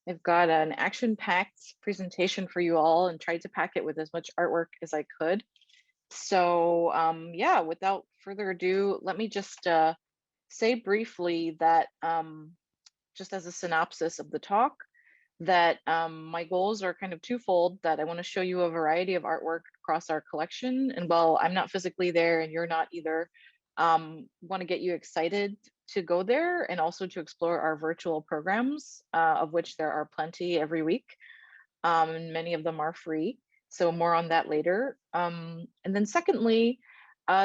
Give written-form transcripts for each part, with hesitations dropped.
I've got an action-packed presentation for you all and tried to pack it with as much artwork as I could. So, yeah, without further ado, let me just say briefly that, just as a synopsis of the talk, that my goals are kind of twofold, that I want to show you a variety of artwork across our collection. And while I'm not physically there and you're not either, want to get you excited to go there and also to explore our virtual programs, of which there are plenty every week. And many of them are free. So more on that later. And then secondly,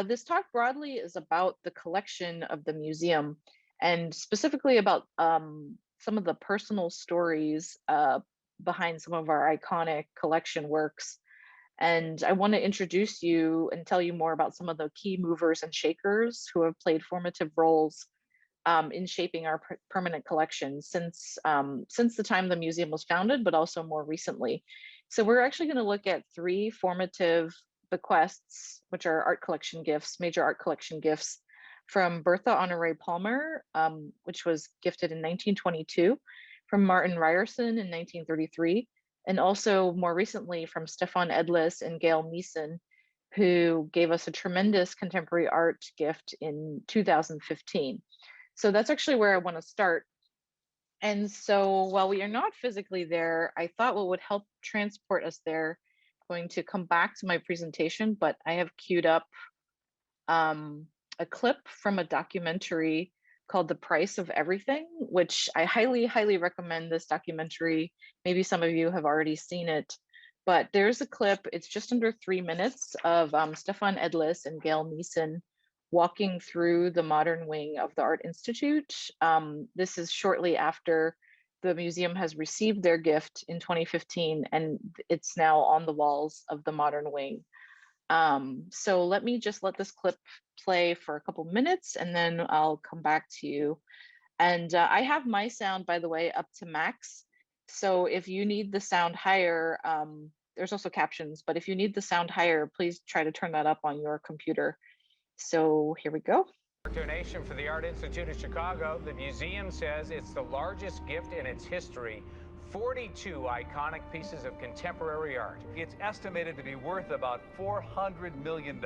this talk broadly is about the collection of the museum and specifically about some of the personal stories behind some of our iconic collection works. And I want to introduce you and tell you more about some of the key movers and shakers who have played formative roles in shaping our permanent collection since the time the museum was founded, but also more recently. So we're actually going to look at three formative bequests, which are art collection gifts, major art collection gifts from Bertha Palmer, which was gifted in 1922, from Martin Ryerson in 1933, and also more recently from Stefan Edlis and Gail Meeson, who gave us a tremendous contemporary art gift in 2015. So that's actually where I want to start. And so while we are not physically there, I thought what would help transport us there, going to come back to my presentation, but I have queued up a clip from a documentary called The Price of Everything, which I highly, highly recommend this documentary. Maybe some of you have already seen it, but there's a clip, it's just under 3 minutes of Stefan Edlis and Gail Meeson walking through the modern wing of the Art Institute. This is shortly after the museum has received their gift in 2015, and it's now on the walls of the modern wing. So let me just let this clip play for a couple minutes and then I'll come back to you. And I have my sound, by the way, up to max. So if you need the sound higher, there's also captions, but if you need the sound higher, please try to turn that up on your computer. So here we go. Donation for the Art Institute of Chicago. The museum says it's the largest gift in its history. 42 iconic pieces of contemporary art. It's estimated to be worth about $400 million.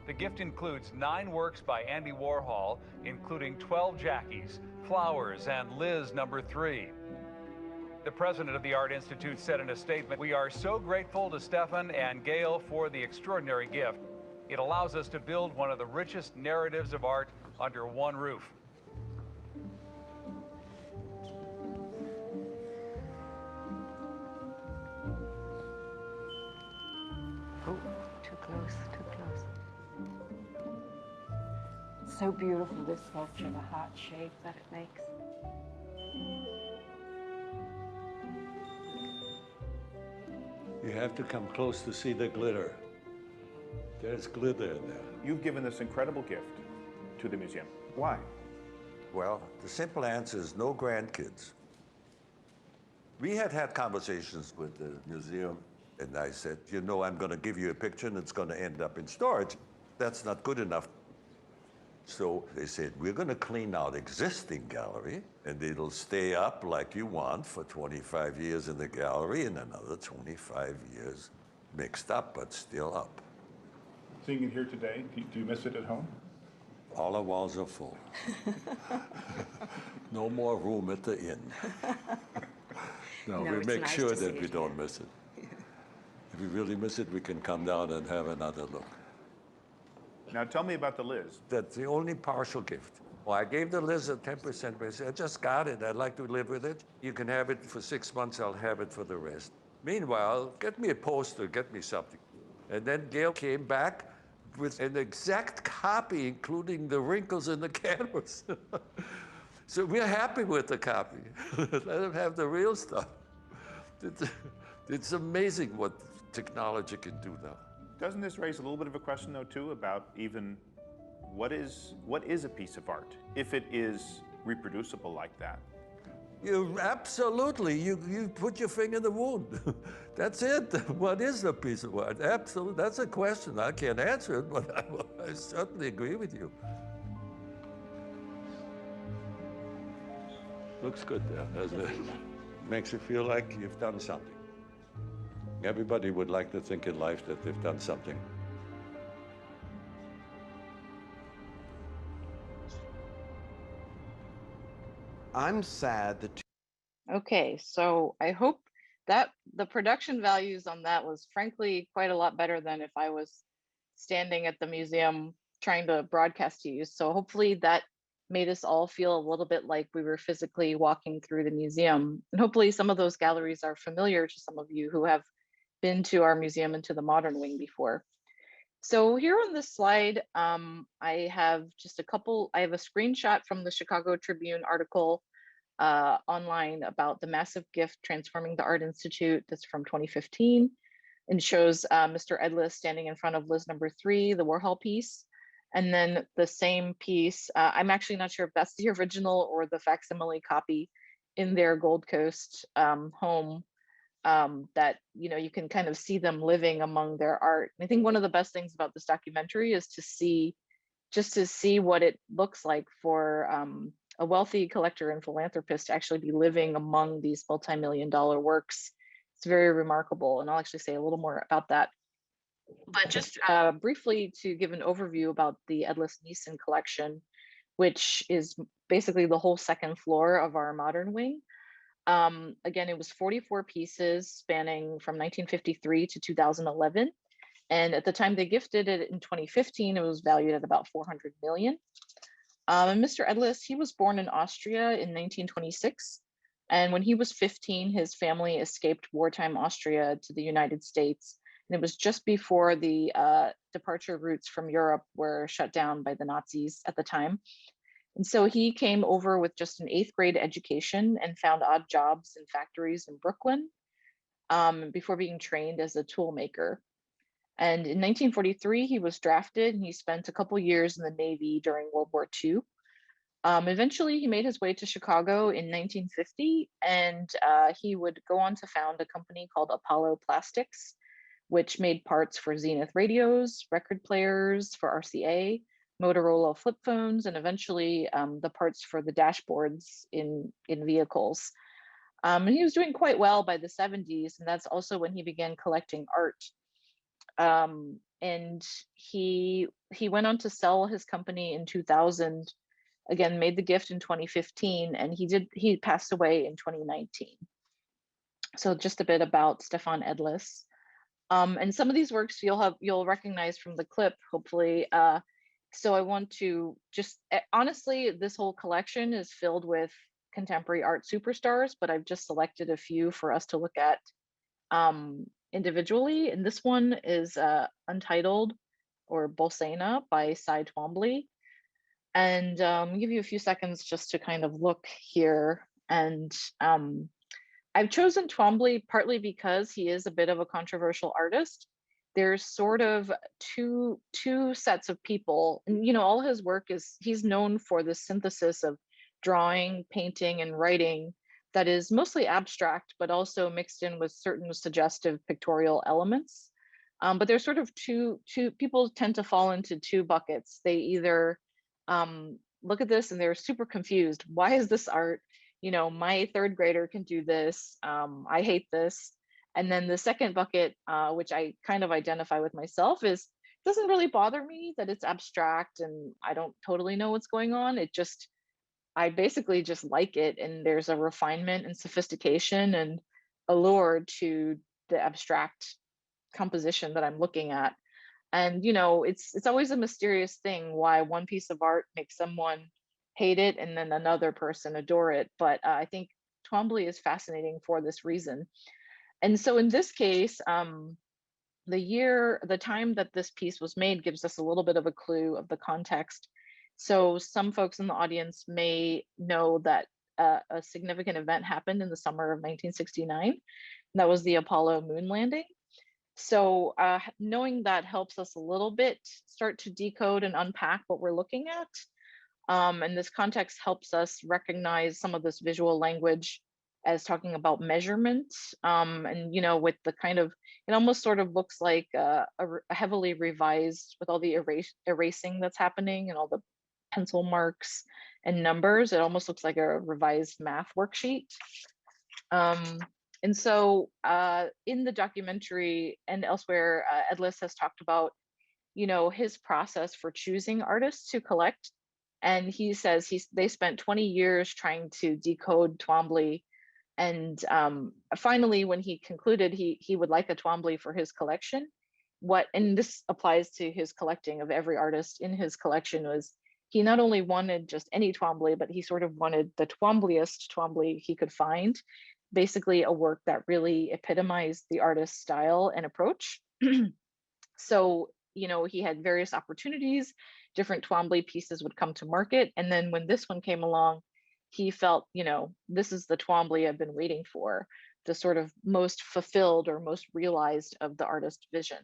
The gift includes 9 works by Andy Warhol, including 12 Jackies, Flowers, and Liz number 3. The president of the Art Institute said in a statement, "We are so grateful to Stefan and Gail for the extraordinary gift. It allows us to build one of the richest narratives of art under one roof." Oh, too close, too close. So beautiful, this sculpture, the heart shape that it makes. You have to come close to see the glitter. There's glitter in there. You've given this incredible gift to the museum. Why? Well, the simple answer is no grandkids. We had conversations with the museum, and I said, you know, I'm going to give you a picture and it's going to end up in storage. That's not good enough. So they said, we're going to clean out existing gallery, and it'll stay up like you want for 25 years in the gallery and another 25 years mixed up, but still up. Seeing it here today, do you miss it at home? All our walls are full. No more room at the inn. No, we make sure that we don't miss it. If we really miss it, we can come down and have another look. Now tell me about the Liz. That's the only partial gift. Well, I gave the Liz a 10% raise. I just got it. I'd like to live with it. You can have it for 6 months. I'll have it for the rest. Meanwhile, get me a poster, get me something. And then Gail came back with an exact copy, including the wrinkles in the canvas. So we're happy with the copy. Let them have the real stuff. It's amazing what technology can do now. Doesn't this raise a little bit of a question, though, too, about even what is a piece of art, if it is reproducible like that? You absolutely, you put your finger in the wound. That's it. What is a piece of art? Absolutely, that's a question. I can't answer it, but I certainly agree with you. Looks good there, doesn't it? makes you feel like you've done something. Everybody would like to think in life that they've done something. I'm sad that. Okay, so I hope that the production values on that was frankly quite a lot better than if I was standing at the museum trying to broadcast to you. So hopefully that made us all feel a little bit like we were physically walking through the museum. And hopefully some of those galleries are familiar to some of you who have been to our museum and to the modern wing before. So here on this slide, I have just I have a screenshot from the Chicago Tribune article online about the massive gift transforming the Art Institute. That's from 2015 and shows Mr. Edlis standing in front of Liz number 3, the Warhol piece. And then the same piece, I'm actually not sure if that's the original or the facsimile copy in their Gold Coast home that, you know, you can kind of see them living among their art. And I think one of the best things about this documentary is to see what it looks like for a wealthy collector and philanthropist to actually be living among these multi-million-dollar works. It's very remarkable, and I'll actually say a little more about that. But just briefly to give an overview about the Edlis Collection, which is basically the whole second floor of our modern wing. Again, it was 44 pieces spanning from 1953 to 2011. And at the time they gifted it in 2015, it was valued at about 400 million. And Mr. Edlis, he was born in Austria in 1926. And when he was 15, his family escaped wartime Austria to the United States. And it was just before the departure routes from Europe were shut down by the Nazis at the time. And so he came over with just an 8th grade education and found odd jobs in factories in Brooklyn before being trained as a tool maker. And in 1943, he was drafted and he spent a couple years in the Navy during World War II. Eventually, he made his way to Chicago in 1950, and he would go on to found a company called Apollo Plastics, which made parts for Zenith radios, record players for RCA, Motorola flip phones, and eventually the parts for the dashboards in vehicles. And he was doing quite well by the 70s, and that's also when he began collecting art. And he went on to sell his company in 2000, again, made the gift in 2015, and he passed away in 2019. So just a bit about Stefan Edlis. And some of these works you'll recognize from the clip, hopefully. So I want to just, honestly, this whole collection is filled with contemporary art superstars, but I've just selected a few for us to look at individually. And this one is Untitled, or Bolsena, by Twombly. And I'll give you a few seconds just to kind of look here. And I've chosen Twombly partly because he is a bit of a controversial artist. There's sort of two sets of people, and you know, all his work he's known for the synthesis of drawing, painting, and writing that is mostly abstract, but also mixed in with certain suggestive pictorial elements. But there's sort of two people tend to fall into two buckets. They either look at this and they're super confused. Why is this art? You know, my 3rd grader can do this. I hate this. And then the second bucket, which I kind of identify with myself, is it doesn't really bother me that it's abstract and I don't totally know what's going on. I basically just like it, and there's a refinement and sophistication and allure to the abstract composition that I'm looking at. And you know, it's always a mysterious thing why one piece of art makes someone hate it and then another person adore it. But I think Twombly is fascinating for this reason. And so in this case, the time that this piece was made gives us a little bit of a clue of the context. So some folks in the audience may know that a significant event happened in the summer of 1969. And that was the Apollo moon landing. So knowing that helps us a little bit start to decode and unpack what we're looking at. And this context helps us recognize some of this visual language as talking about measurement. And, you know, with the kind of, it almost sort of looks like a heavily revised, with all the erasing that's happening and all the pencil marks and numbers. It almost looks like a revised math worksheet. Um, and so in the documentary and elsewhere, Edlis has talked about, you know, his process for choosing artists to collect. And he says they spent 20 years trying to decode Twombly. And finally, when he concluded he would like a Twombly for his collection, and this applies to his collecting of every artist in his collection, was he not only wanted just any Twombly, but he sort of wanted the Twombliest Twombly he could find, basically a work that really epitomized the artist's style and approach. So, you know, he had various opportunities, different Twombly pieces would come to market. And then when this one came along, he felt, you know, this is the Twombly I've been waiting for, the sort of most fulfilled or most realized of the artist's vision.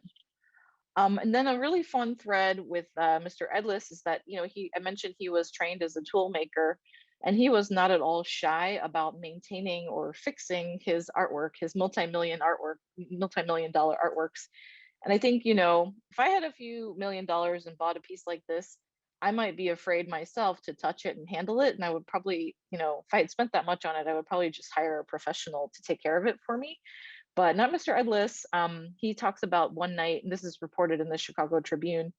And then a really fun thread with Mr. Edlis is that, you know, I mentioned he was trained as a tool maker, and he was not at all shy about maintaining or fixing his artwork, his multi-million dollar artworks. And I think, you know, if I had a few $1,000,000 and bought a piece like this, I might be afraid myself to touch it and handle it. And I would probably, you know, if I had spent that much on it, I would probably just hire a professional to take care of it for me. But not Mr. Edlis. He talks about one night, and this is reported in the Chicago Tribune.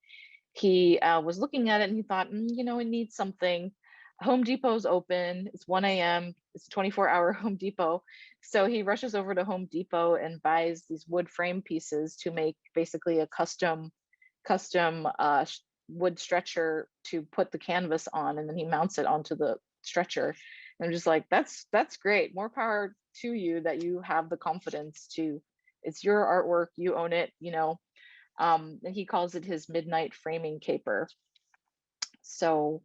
He was looking at it and he thought, you know, it needs something. Home Depot's open. It's 1 a.m. It's a 24-hour Home Depot. So he rushes over to Home Depot and buys these wood frame pieces to make basically a custom wood stretcher to put the canvas on, and then he mounts it onto the stretcher. And I'm just like, that's great. More power to you that you have the confidence to, it's your artwork, you own it, you know. And he calls it his midnight framing caper. So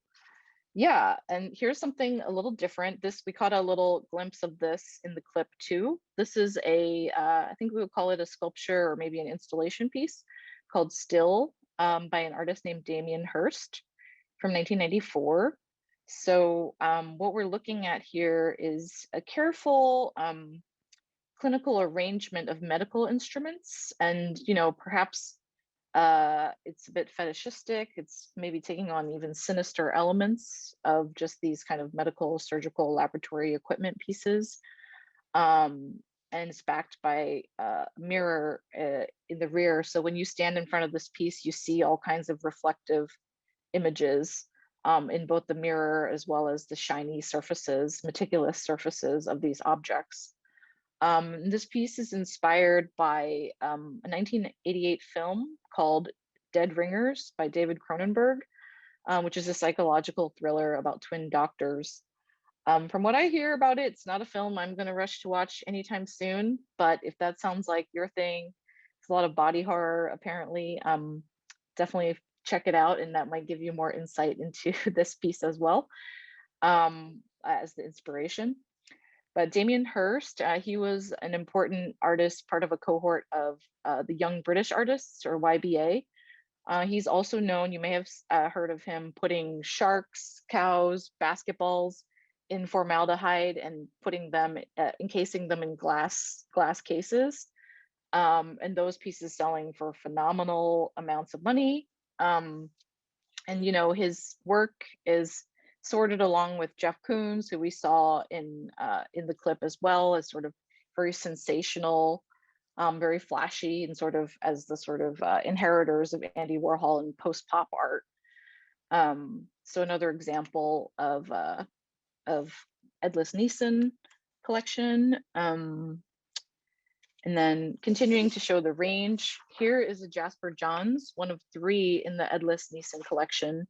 yeah, and here's something a little different. We caught a little glimpse of this in the clip too. This is I think we would call it a sculpture or maybe an installation piece called Still, by an artist named Damien Hirst from 1994. So what we're looking at here is a careful clinical arrangement of medical instruments, and, you know, perhaps it's a bit fetishistic. It's maybe taking on even sinister elements of just these kind of medical, surgical, laboratory equipment pieces. And it's backed by a mirror in the rear. So when you stand in front of this piece, you see all kinds of reflective images in both the mirror as well as the shiny surfaces, meticulous surfaces of these objects. This piece is inspired by a 1988 film called Dead Ringers by David Cronenberg, which is a psychological thriller about twin doctors. From what I hear about it, it's not a film I'm going to rush to watch anytime soon, but if that sounds like your thing, it's a lot of body horror apparently, definitely check it out, and that might give you more insight into this piece as well, as the inspiration. But Damien Hirst, he was an important artist, part of a cohort of the Young British Artists, or YBA. He's also known, you may have heard of him, putting sharks, cows, basketballs in formaldehyde and putting them, encasing them in glass cases. And those pieces selling for phenomenal amounts of money. And, you know, his work is sorted along with Jeff Koons, who we saw in the clip as well, as sort of very sensational, very flashy, and sort of as the sort of inheritors of Andy Warhol and post-pop art. So another example of Edlis Neeson collection. And then continuing to show the range, here is a Jasper Johns, one of 3 in the Edlis Neeson collection,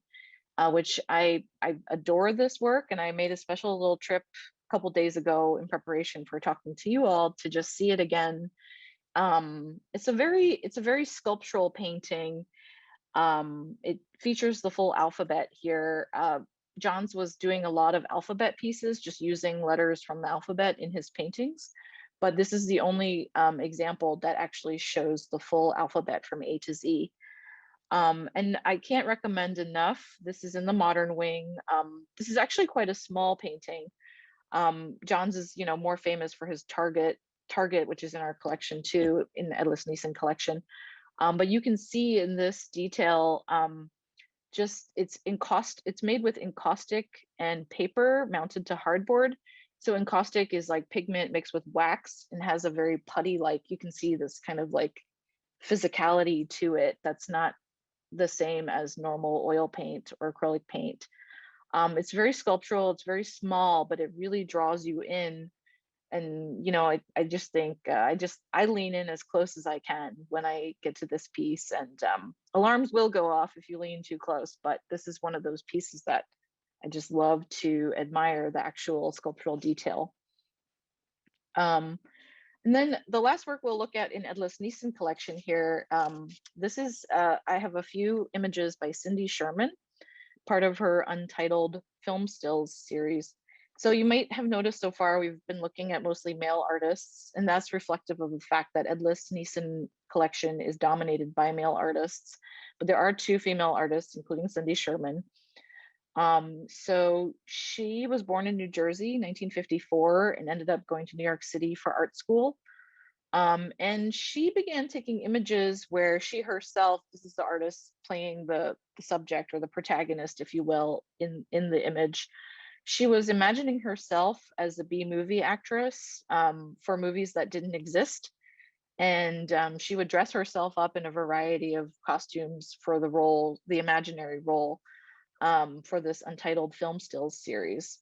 which I adore this work, and I made a special little trip a couple days ago in preparation for talking to you all to just see it again. It's a very sculptural painting. It features the full alphabet here. Johns was doing a lot of alphabet pieces, just using letters from the alphabet in his paintings, but this is the only example that actually shows the full alphabet from A to Z. And I can't recommend enough. This is in the modern wing. This is actually quite a small painting. Johns is, you know, more famous for his Target, which is in our collection too, in the Edlis Neeson collection. But you can see in this detail, just it's made with encaustic and paper mounted to hardboard. So encaustic is like pigment mixed with wax and has a very putty, like you can see this kind of like physicality to it that's not the same as normal oil paint or acrylic paint. It's very sculptural, it's very small, but it really draws you in. And I just think I lean in as close as I can when I get to this piece, and alarms will go off if you lean too close, but this is one of those pieces that I just love to admire the actual sculptural detail. And then the last work we'll look at in Edlis collection here, this is, I have a few images by Cindy Sherman, part of her Untitled Film Stills series. So you might have noticed so far we've been looking at mostly male artists, and that's reflective of the fact that Edlis collection is dominated by male artists, but there are 2 female artists, including Cindy Sherman. So she was born in New Jersey, 1954, and ended up going to New York City for art school. And she began taking images where she herself, this is the artist playing the subject or the protagonist, if you will, in the image. She was imagining herself as a B-movie actress for movies that didn't exist. And she would dress herself up in a variety of costumes for the role, the imaginary role, for this Untitled Film Stills series.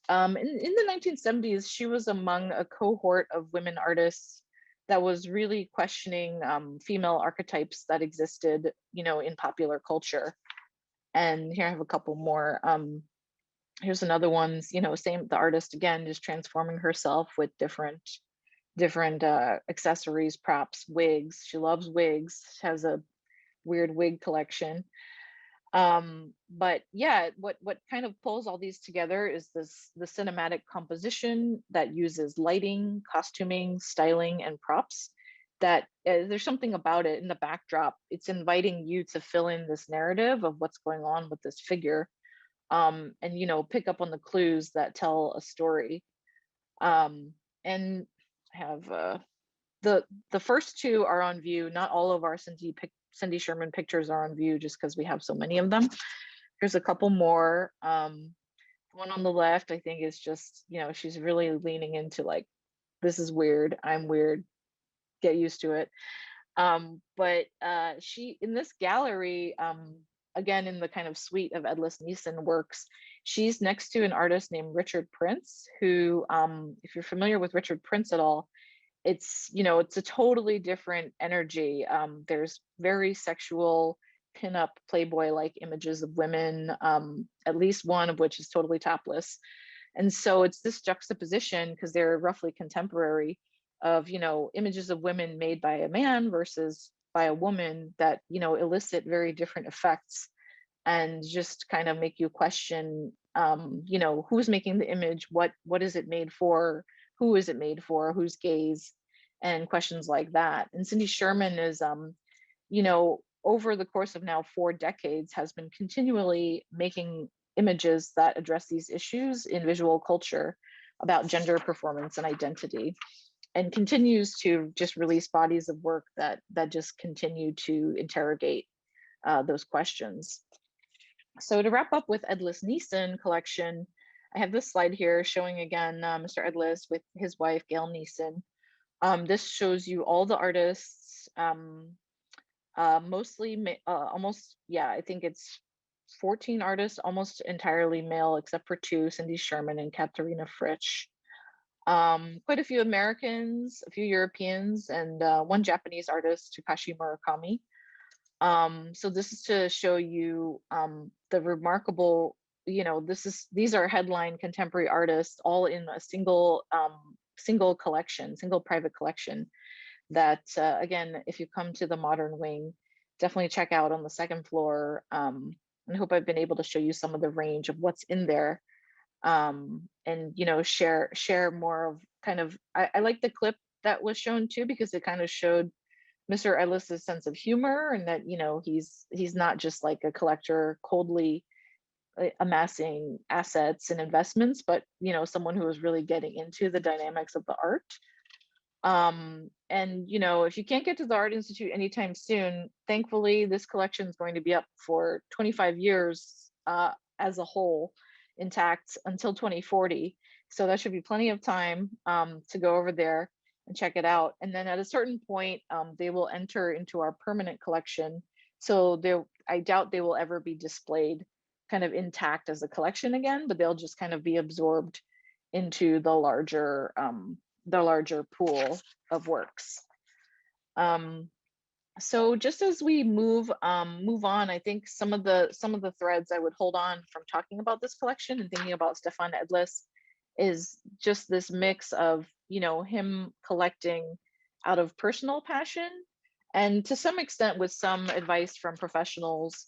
In the 1970s, she was among a cohort of women artists that was really questioning female archetypes that existed, in popular culture. And here I have a couple more. Here's another one, same, the artist again, just transforming herself with different accessories, props, wigs. She loves wigs, has a weird wig collection. But yeah, what kind of pulls all these together is the cinematic composition that uses lighting, costuming, styling, and props. That there's something about it in the backdrop. It's inviting you to fill in this narrative of what's going on with this figure, and pick up on the clues that tell a story. And I have the first 2 are on view. Not all of our Cindy Sherman pictures are on view just because we have so many of them. Here's a couple more. One on the left, I think, is just, she's really leaning into like, this is weird, I'm weird, get used to it. But she, in this gallery, again, in the kind of suite of Edlis works, she's next to an artist named Richard Prince, who, if you're familiar with Richard Prince at all, it's a totally different energy. There's very sexual pinup Playboy-like images of women, at least one of which is totally topless. And so it's this juxtaposition, because they're roughly contemporary, of images of women made by a man versus by a woman that elicit very different effects, and just kind of make you question who's making the image, what is it made for, who is it made for, whose gaze, and questions like that. And Cindy Sherman is over the course of now 4 decades has been continually making images that address these issues in visual culture about gender, performance, and identity, and continues to just release bodies of work that just continue to interrogate those questions. So to wrap up with Edlis collection, I have this slide here showing again Mr. Edlis with his wife Gail Neeson. This shows you all the artists, mostly almost, I think it's 14 artists, almost entirely male except for 2, Cindy Sherman and Katharina Fritsch. Quite a few Americans, a few Europeans, and 1 Japanese artist, Takashi Murakami. So this is to show you the remarkable, these are headline contemporary artists all in a single collection, single private collection that, again, if you come to the modern wing, definitely check out on the 2nd floor. And I hope I've been able to show you some of the range of what's in there. And share more of kind of, I like the clip that was shown too, because it kind of showed Mr. Edlis's sense of humor, and that he's not just like a collector coldly amassing assets and investments, but someone who is really getting into the dynamics of the art. And if you can't get to the Art Institute anytime soon, thankfully this collection is going to be up for 25 years as a whole, intact until 2040. So that should be plenty of time to go over there and check it out. And then at a certain point, they will enter into our permanent collection. So I doubt they will ever be displayed kind of intact as a collection again, but they'll just kind of be absorbed into the larger pool of works. So just as we move on, I think some of the threads I would hold on from talking about this collection and thinking about Stefan Edlis is just this mix of, you know, him collecting out of personal passion and to some extent with some advice from professionals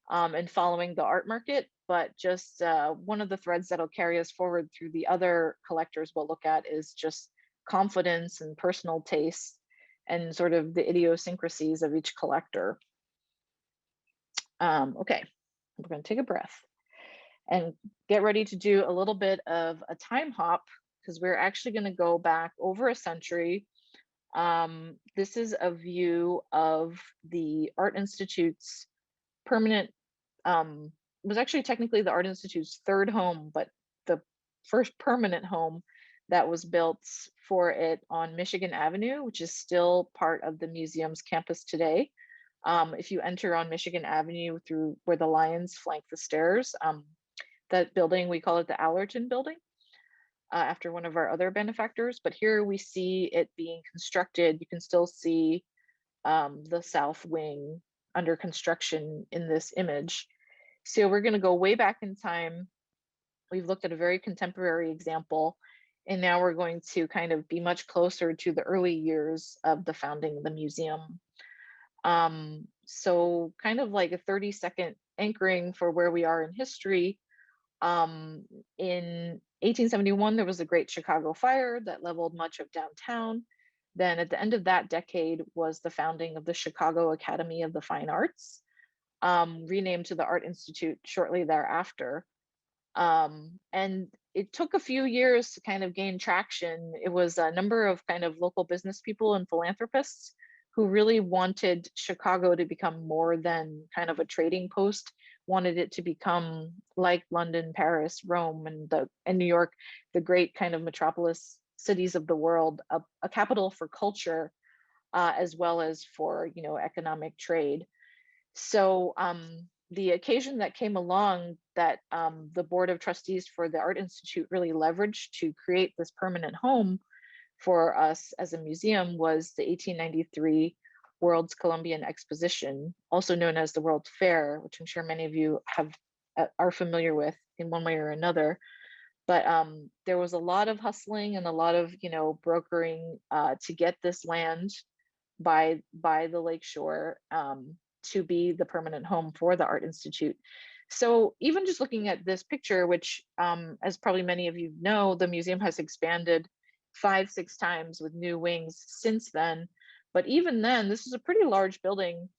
and following the art market. But just one of the threads that'll carry us forward through the other collectors we'll look at is just confidence and personal taste and sort of the idiosyncrasies of each collector. Okay, we're going to take a breath and get ready to do a little bit of a time hop because we're actually going to go back over a century. This is a view of the Art Institute's permanent, was actually technically the Art Institute's third home, but the first permanent home that was built for it on Michigan Avenue, which is still part of the museum's campus today. If you enter on Michigan Avenue through where the lions flank the stairs, that building, we call it the Allerton building, after one of our other benefactors. But here we see it being constructed. You can still see the south wing under construction in this image. So we're going to go way back in time. We've looked at a very contemporary example, and now we're going to kind of be much closer to the early years of the founding of the museum. So kind of like a 30-second anchoring for where we are in history. In 1871, there was a Great Chicago Fire that leveled much of downtown. Then at the end of that decade was the founding of the Chicago Academy of the Fine Arts, renamed to the Art Institute shortly thereafter. And it took a few years to kind of gain traction. It was a number of kind of local business people and philanthropists who really wanted Chicago to become more than kind of a trading post, wanted it to become like London, Paris, Rome, and New York, the great kind of metropolis cities of the world, a capital for culture, as well as for, you know, economic trade. So the occasion that came along that the Board of Trustees for the Art Institute really leveraged to create this permanent home for us as a museum was the 1893 World's Columbian Exposition, also known as the World's Fair, which I'm sure many of you are familiar with in one way or another. But there was a lot of hustling and a lot of, you know, brokering to get this land by the lakeshore to be the permanent home for the Art Institute. So even just looking at this picture, which as probably many of you know, the museum has expanded 5-6 times with new wings since then. But even then, this is a pretty large building.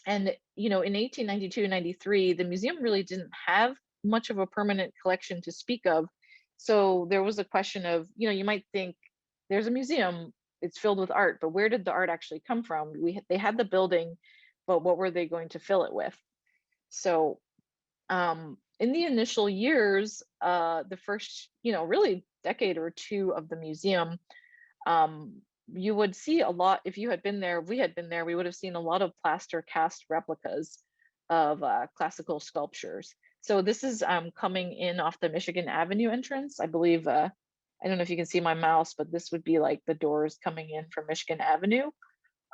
And, you know, in 1892-93, the museum really didn't have much of a permanent collection to speak of. So there was a question of, you know, you might think there's a museum, it's filled with art, but where did the art actually come from? They had the building, but what were they going to fill it with? So in the initial years, the first, you know, really decade or two of the museum, you would see a lot. If you had been there, we had been there, we would have seen a lot of plaster cast replicas of classical sculptures. So this is coming in off the Michigan Avenue entrance. I believe, I don't know if you can see my mouse, but this would be like the doors coming in from Michigan Avenue.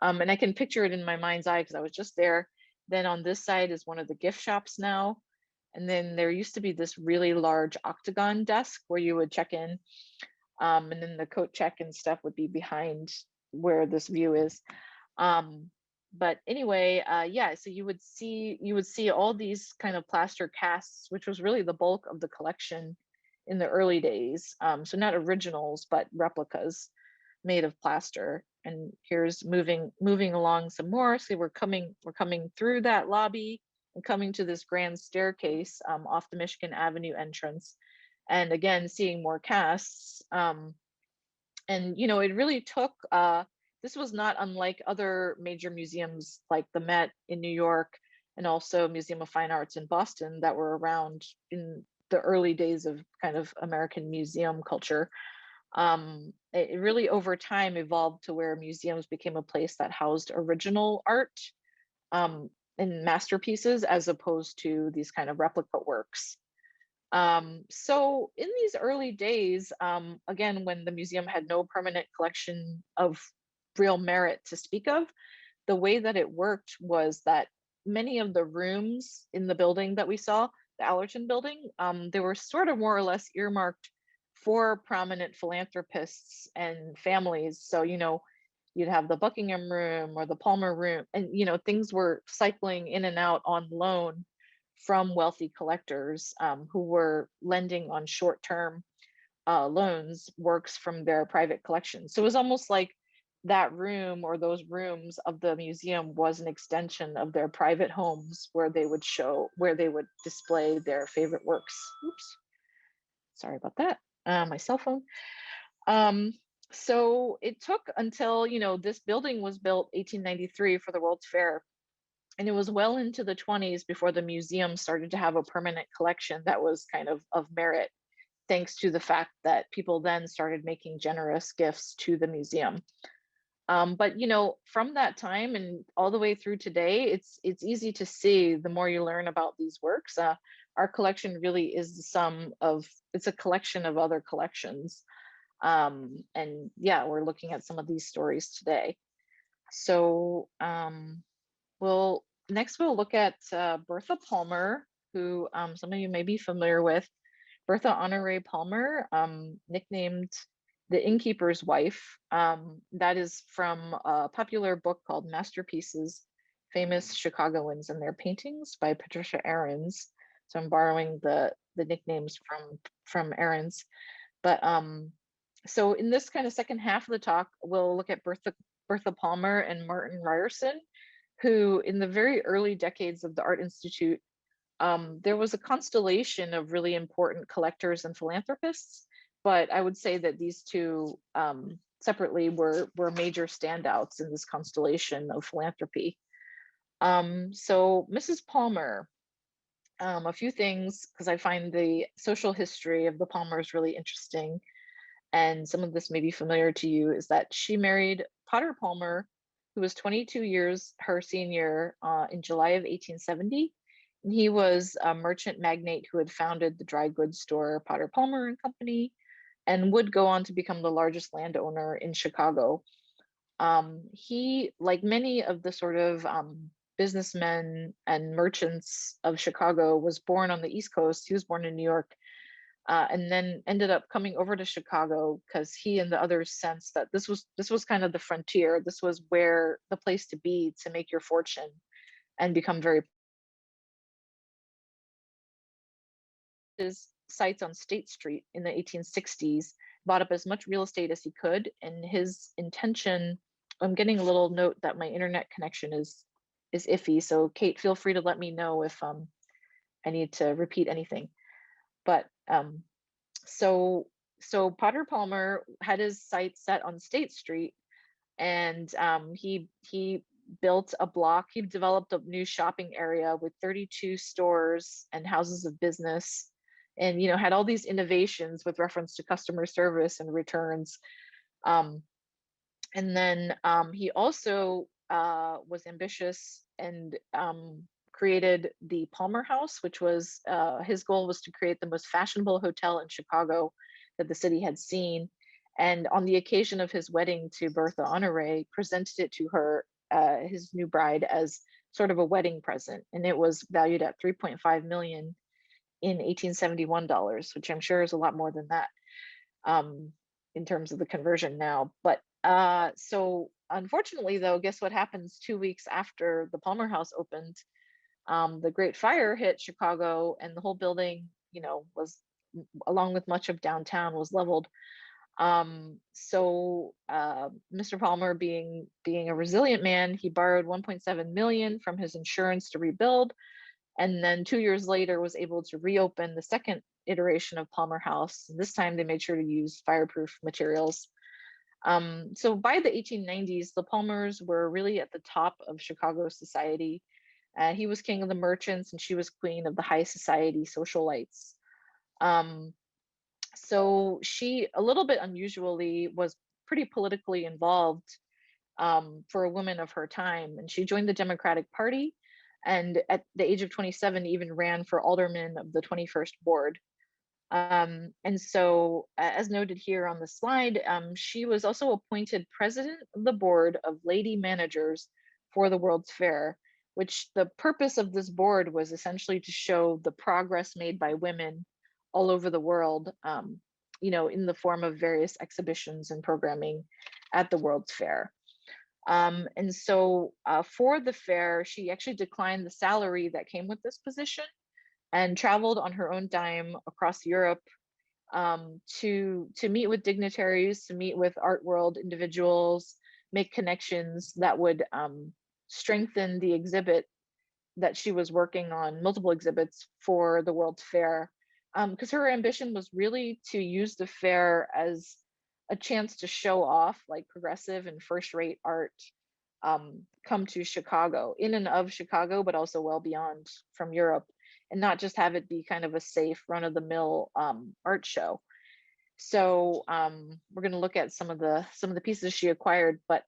And I can picture it in my mind's eye because I was just there. Then on this side is one of the gift shops now. And then there used to be this really large octagon desk where you would check in. And then the coat check and stuff would be behind where this view is. But anyway, yeah, so you would see all these kind of plaster casts, which was really the bulk of the collection in the early days. So not originals, but replicas made of plaster. And here's moving along some more. So we're coming through that lobby and coming to this grand staircase off the Michigan Avenue entrance. And again, seeing more casts. And, you know, it really took, this was not unlike other major museums like the Met in New York and also Museum of Fine Arts in Boston that were around in the early days of kind of American museum culture. It really over time evolved to where museums became a place that housed original art um, and masterpieces as opposed to these kind of replica works. So in these early days, again, when the museum had no permanent collection of real merit to speak of, the way that it worked was that many of the rooms in the building that we saw, the Allerton building, they were sort of more or less earmarked for prominent philanthropists and families. So, you'd have the Buckingham room or the Palmer room, and, things were cycling in and out on loan from wealthy collectors who were lending on short-term loans works from their private collection. So it was almost like that room or those rooms of the museum was an extension of their private homes where they would display their favorite works. Oops, sorry about that. My cell phone. So it took until, this building was built 1893 for the World's Fair. And it was well into the 20s before the museum started to have a permanent collection that was kind of merit, thanks to the fact that people then started making generous gifts to the museum. But from that time and all the way through today, it's easy to see the more you learn about these works. Our collection really is the sum of, it's a collection of other collections. And yeah, we're looking at some of these stories today. So next we'll look at Bertha Palmer, who some of you may be familiar with. Bertha Honore Palmer, nicknamed the Innkeeper's Wife. That is from a popular book called Masterpieces, Famous Chicagoans and Their Paintings by Patricia Ahrens. So I'm borrowing the nicknames from Ahrens. But so in this kind of second half of the talk, we'll look at Bertha Palmer and Martin Ryerson, who in the very early decades of the Art Institute, there was a constellation of really important collectors and philanthropists, but I would say that these two separately were major standouts in this constellation of philanthropy. So Mrs. Palmer, a few things, because I find the social history of the Palmers really interesting, and some of this may be familiar to you, is that she married Potter Palmer, who was 22 years her senior in July of 1870. And he was a merchant magnate who had founded the dry goods store Potter Palmer and Company, and would go on to become the largest landowner in Chicago. He, like many of the sort of businessmen and merchants of Chicago, was born on the East Coast. He was born in New York, and then ended up coming over to Chicago because he and the others sensed that this was kind of the frontier. This was where the place to be to make your fortune and become very. His sites on State Street in the 1860s, bought up as much real estate as he could, and his intention. I'm getting a little note that my internet connection is iffy, so Kate, feel free to let me know if I need to repeat anything. But so Potter Palmer had his sights set on State Street, and he built a block. He developed a new shopping area with 32 stores and houses of business, and had all these innovations with reference to customer service and returns. And then he also was ambitious and created the Palmer House, which was his goal was to create the most fashionable hotel in Chicago that the city had seen. And on the occasion of his wedding to Bertha Honore, presented it to her, his new bride, as sort of a wedding present. And it was valued at $3.5 million in 1871 dollars, which I'm sure is a lot more than that in terms of the conversion now. But so unfortunately, though, guess what happens 2 weeks after the Palmer House opened? The Great Fire hit Chicago, and the whole building, was, along with much of downtown, was leveled. So Mr. Palmer, being a resilient man, he borrowed 1.7 million from his insurance to rebuild, and then 2 years later was able to reopen the second iteration of Palmer House. This time they made sure to use fireproof materials. So by the 1890s, the Palmers were really at the top of Chicago society. He was king of the merchants and she was queen of the high society socialites. So she, a little bit unusually, was pretty politically involved for a woman of her time. And she joined the Democratic Party, and at the age of 27, even ran for alderman of the 21st Ward. And so, as noted here on the slide, she was also appointed president of the board of lady managers for the World's Fair, which the purpose of this board was essentially to show the progress made by women all over the world, in the form of various exhibitions and programming at the World's Fair. And so for the fair, she actually declined the salary that came with this position and traveled on her own dime across Europe to meet with dignitaries, to meet with art world individuals, make connections that would strengthen the exhibit that she was working on, multiple exhibits for the World's Fair, because her ambition was really to use the fair as a chance to show off like progressive and first-rate art come to Chicago, in and of Chicago, but also well beyond from Europe, and not just have it be kind of a safe run-of-the-mill art show. So we're going to look at some of the pieces she acquired, but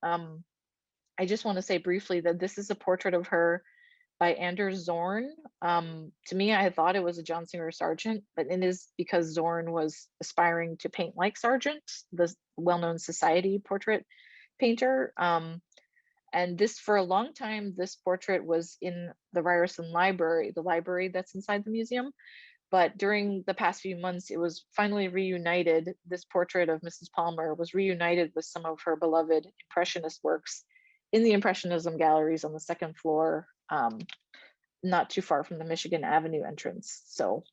I just want to say briefly that this is a portrait of her by Anders Zorn. To me, I thought it was a John Singer Sargent, but it is because Zorn was aspiring to paint like Sargent, the well-known society portrait painter. And this, for a long time, this portrait was in the Ryerson library, the library that's inside the museum. But during the past few months, it was finally reunited. This portrait of Mrs. Palmer was reunited with some of her beloved Impressionist works in the Impressionism galleries on the second floor, not too far from the Michigan Avenue entrance. So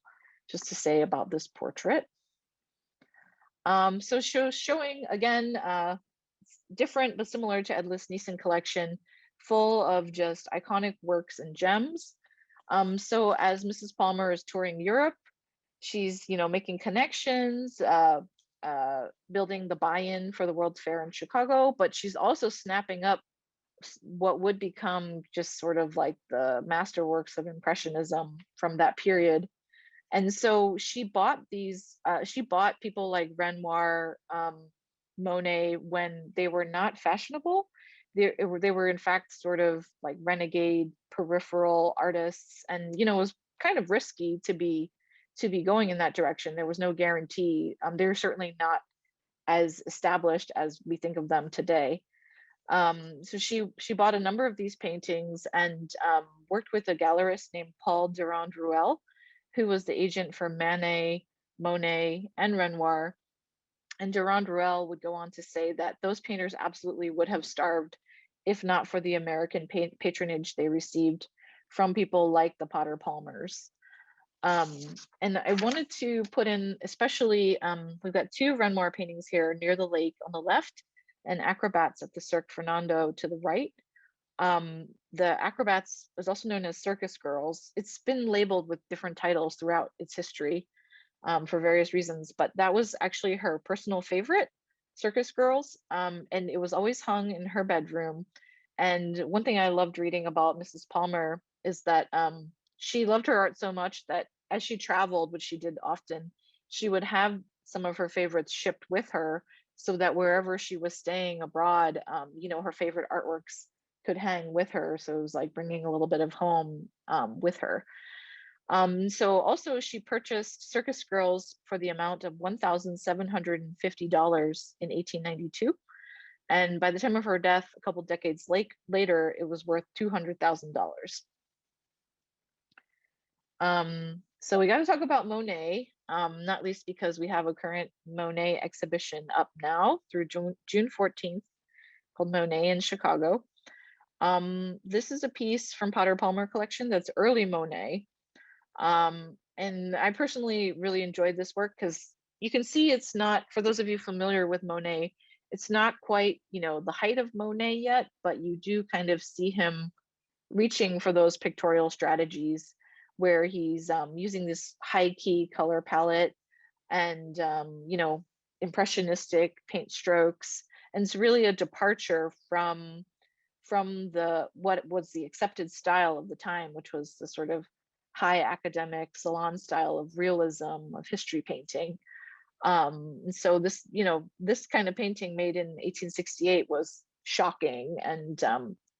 just to say about this portrait. So showing again, different but similar to Edlis Collection, full of just iconic works and gems. So as Mrs. Palmer is touring Europe, she's making connections, building the buy-in for the World's Fair in Chicago, but she's also snapping up what would become just sort of like the masterworks of Impressionism from that period. And so she bought these, she bought people like Renoir, Monet when they were not fashionable. They were in fact sort of like renegade peripheral artists, and it was kind of risky to be going in that direction. There was no guarantee. They're certainly not as established as we think of them today. So she bought a number of these paintings and worked with a gallerist named Paul Durand-Ruel, who was the agent for Manet, Monet, and Renoir. And Durand-Ruel would go on to say that those painters absolutely would have starved if not for the American patronage they received from people like the Potter Palmers. And I wanted to put in, especially, we've got two Renoir paintings here near the lake on the left, and Acrobats at the Cirque Fernando to the right. The Acrobats is also known as Circus Girls. It's been labeled with different titles throughout its history for various reasons, but that was actually her personal favorite, Circus Girls, and it was always hung in her bedroom. And one thing I loved reading about Mrs. Palmer is that she loved her art so much that as she traveled, which she did often, she would have some of her favorites shipped with her so that wherever she was staying abroad, her favorite artworks could hang with her. So it was like bringing a little bit of home with her. So also she purchased Circus Girls for the amount of $1,750 in 1892. And by the time of her death, a couple decades later, it was worth $200,000. So we got to talk about Monet, not least because we have a current Monet exhibition up now through June 14th called Monet in Chicago. This is a piece from Potter Palmer collection that's early Monet. And I personally really enjoyed this work because you can see it's not, for those of you familiar with Monet, it's not quite, the height of Monet yet, but you do kind of see him reaching for those pictorial strategies where he's using this high key color palette and, impressionistic paint strokes. And it's really a departure from what was the accepted style of the time, which was the sort of high academic salon style of realism, of history painting. And so this, this kind of painting made in 1868 was shocking and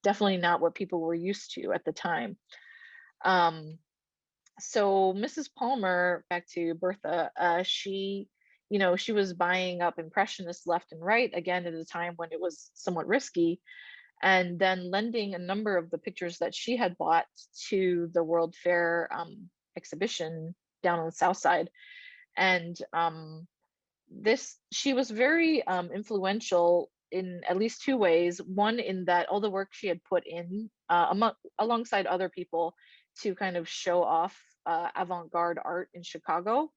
definitely not what people were used to at the time. So Mrs. Palmer, back to Bertha, she, she was buying up impressionists left and right, again at a time when it was somewhat risky, and then lending a number of the pictures that she had bought to the World Fair exhibition down on the South Side. And she was very influential in at least two ways. One, in that all the work she had put in alongside other people to kind of show off avant-garde art in Chicago,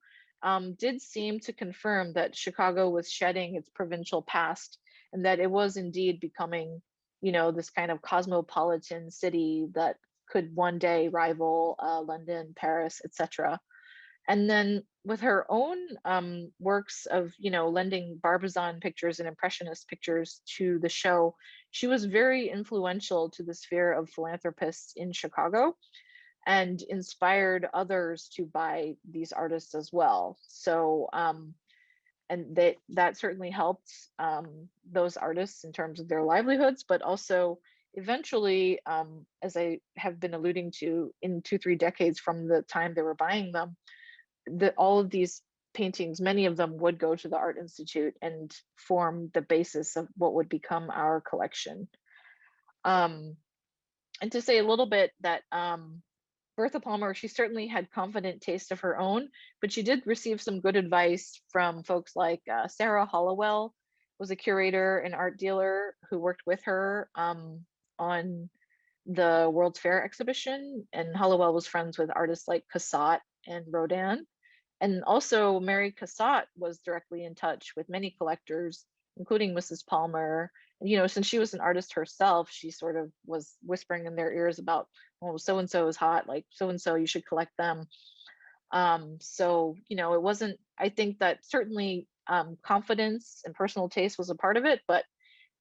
did seem to confirm that Chicago was shedding its provincial past and that it was indeed becoming, this kind of cosmopolitan city that could one day rival London, Paris, etc. And then with her own works of, lending Barbizon pictures and Impressionist pictures to the show, she was very influential to the sphere of philanthropists in Chicago and inspired others to buy these artists as well. So, and that certainly helped those artists in terms of their livelihoods, but also eventually, as I have been alluding to, in 2-3 decades from the time they were buying them, all of these paintings, many of them would go to the Art Institute and form the basis of what would become our collection. And to say a little bit that Bertha Palmer, she certainly had confident taste of her own, but she did receive some good advice from folks like Sarah Hollowell, was a curator and art dealer who worked with her on the World's Fair exhibition. And Hollowell was friends with artists like Cassatt and Rodin. And also Mary Cassatt was directly in touch with many collectors, including Mrs. Palmer. Since she was an artist herself, she sort of was whispering in their ears about, oh, so-and-so is hot, like so-and-so, you should collect them. So, it wasn't, I think that certainly confidence and personal taste was a part of it, but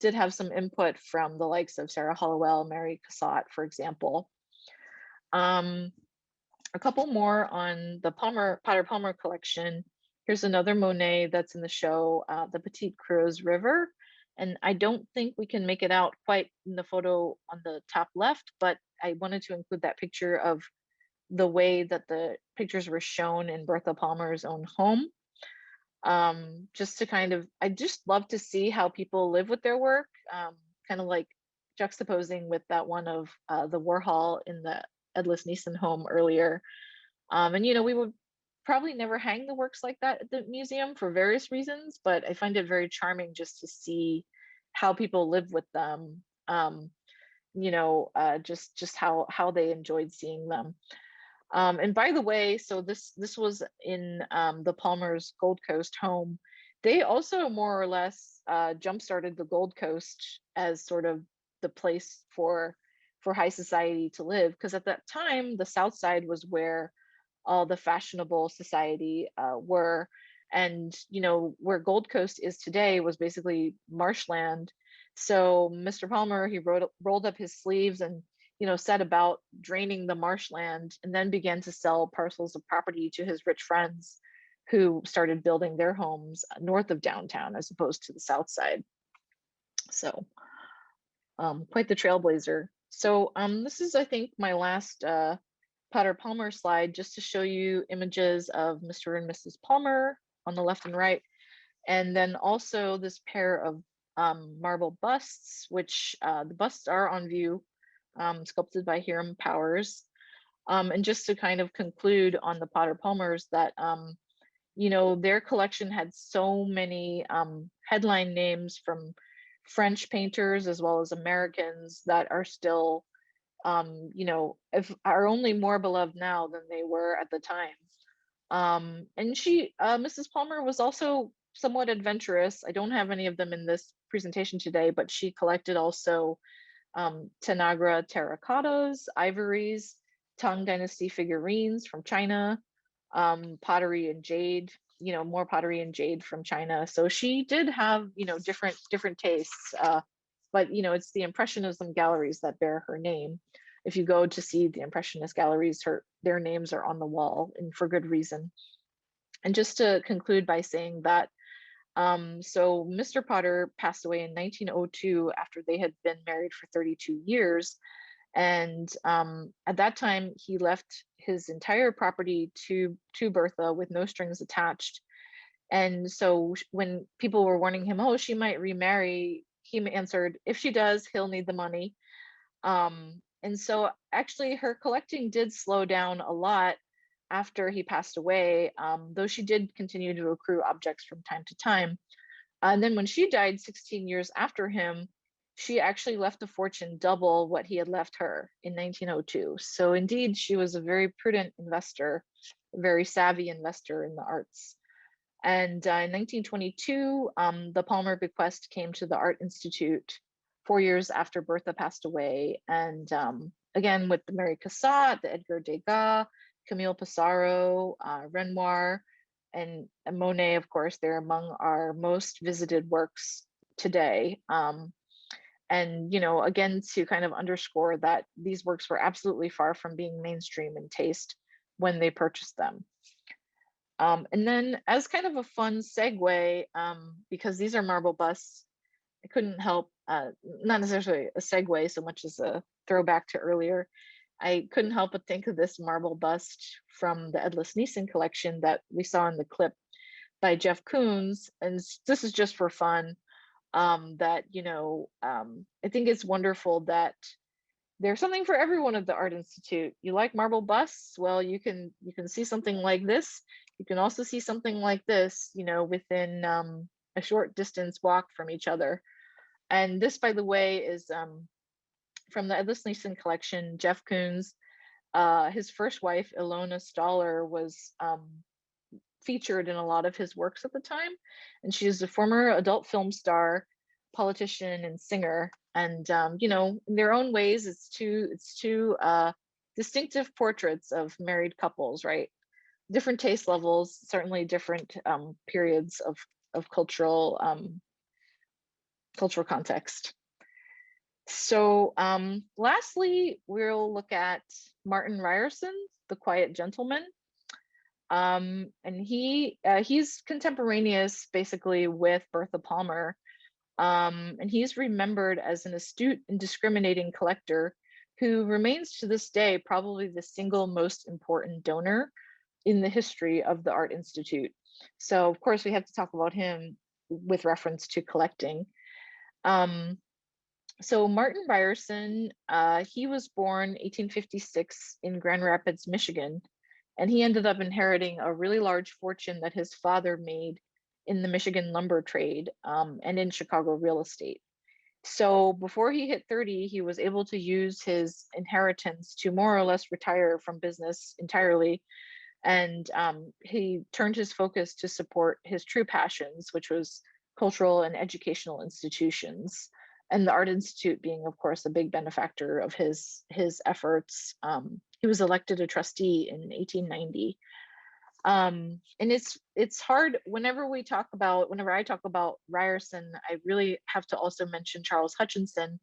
did have some input from the likes of Sarah Hollowell, Mary Cassatt, for example. A couple more on the Potter Palmer collection. Here's another Monet that's in the show, the Petite Creuse River. And I don't think we can make it out quite in the photo on the top left, but I wanted to include that picture of the way that the pictures were shown in Bertha Palmer's own home. Just to I just love to see how people live with their work, kind of like juxtaposing with that one of the Warhol in the Edlis home earlier. And, we would probably never hang the works like that at the museum for various reasons, but I find it very charming just to see how people live with them, just how they enjoyed seeing them. And by the way, so this was in the Palmer's Gold Coast home. They also more or less jump-started the Gold Coast as sort of the place for high society to live, because at that time the South Side was where all the fashionable society were, and where Gold Coast is today was basically marshland. So Mr. Palmer, he rolled up his sleeves and set about draining the marshland, and then began to sell parcels of property to his rich friends, who started building their homes north of downtown as opposed to the South Side. So quite the trailblazer. So this is, I think, my last Potter Palmer slide, just to show you images of Mr. and Mrs. Palmer on the left and right. And then also this pair of marble busts, which the busts are on view, sculpted by Hiram Powers. And just to kind of conclude on the Potter Palmers, that their collection had so many headline names from French painters as well as Americans that are still, are only more beloved now than they were at the time. And Mrs. Palmer was also somewhat adventurous. I don't have any of them in this presentation today, but she collected also Tanagra terracottas, ivories, Tang Dynasty figurines from China, pottery and jade, more pottery and jade from China. So she did have, different tastes, but it's the Impressionism galleries that bear her name. if you go to see the Impressionist galleries, their names are on the wall, and for good reason. And just to conclude by saying that, so Mr. Potter passed away in 1902 after they had been married for 32 years. And at that time, he left his entire property to Bertha with no strings attached. And so when people were warning him, oh, she might remarry, he answered, if she does, he'll need the money. And so actually her collecting did slow down a lot after he passed away, though she did continue to accrue objects from time to time. And then when she died 16 years after him, she actually left a fortune double what he had left her in 1902. So indeed, she was a very prudent investor, a very savvy investor in the arts. And in 1922, the Palmer bequest came to the Art Institute 4 years after Bertha passed away. And again, with the Mary Cassatt, the Edgar Degas, Camille Pissarro, Renoir, and Monet, of course, they're among our most visited works today. And, you know, again, to kind of underscore that these works were absolutely far from being mainstream in taste when they purchased them. And then as kind of a fun segue, because these are marble busts, I couldn't help, not necessarily a segue so much as a throwback to earlier, I couldn't help but think of this marble bust from the Edlis collection that we saw in the clip by Jeff Koons. And this is just for fun, that, you know, I think it's wonderful that there's something for everyone at the Art Institute. You like marble busts? Well, you can see something like this. You can also see something like this, you know, within a short distance walk from each other. And this, by the way, is from the Edlis collection. Jeff Koons, his first wife, Ilona Staller, was featured in a lot of his works at the time. And she is a former adult film star, politician, and singer. And you know, in their own ways, it's two distinctive portraits of married couples, right? Different taste levels, certainly different periods of cultural context. So lastly, we'll look at Martin Ryerson, the Quiet Gentleman. And he's contemporaneous basically with Bertha Palmer. And he's remembered as an astute and discriminating collector who remains to this day probably the single most important donor in the history of the Art Institute. So of course we have to talk about him with reference to collecting. So Martin Ryerson, he was born 1856 in Grand Rapids, Michigan, and he ended up inheriting a really large fortune that his father made in the Michigan lumber trade and in Chicago real estate. So before he hit 30, he was able to use his inheritance to more or less retire from business entirely. And he turned his focus to support his true passions, which was cultural and educational institutions. And the Art Institute being, of course, a big benefactor of his efforts. He was elected a trustee in 1890. And it's hard whenever I talk about Ryerson, I really have to also mention Charles Hutchinson,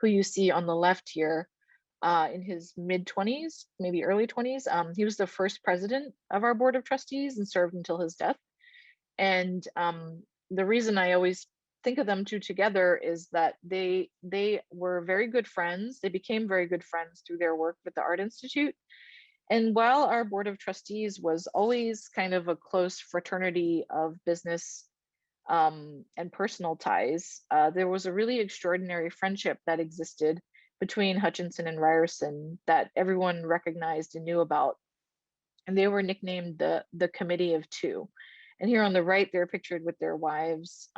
who you see on the left here, in his mid-20s, maybe early 20s. He was the first president of our board of trustees and served until his death. And the reason I always think of them two together is that they were very good friends. They became very good friends through their work with the Art Institute. And while our board of trustees was always kind of a close fraternity of business and personal ties, there was a really extraordinary friendship that existed between Hutchinson and Ryerson that everyone recognized and knew about. And they were nicknamed the Committee of Two. And here on the right, they're pictured with their wives,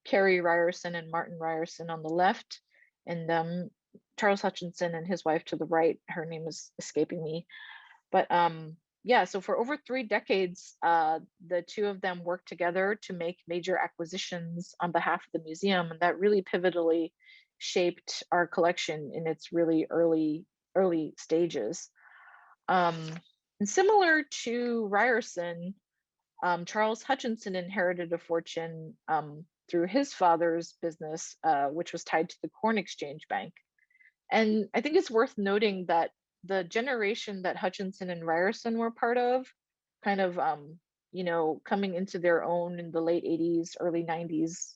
Carrie Ryerson and Martin Ryerson on the left, and Charles Hutchinson and his wife to the right. Her name is escaping me. But yeah, so for over 3 decades, the two of them worked together to make major acquisitions on behalf of the museum, and that really pivotally shaped our collection in its really early stages. And similar to Ryerson, Charles Hutchinson inherited a fortune through his father's business, which was tied to the Corn Exchange Bank. And I think it's worth noting that the generation that Hutchinson and Ryerson were part of, kind of, coming into their own in the late 80s, early 90s,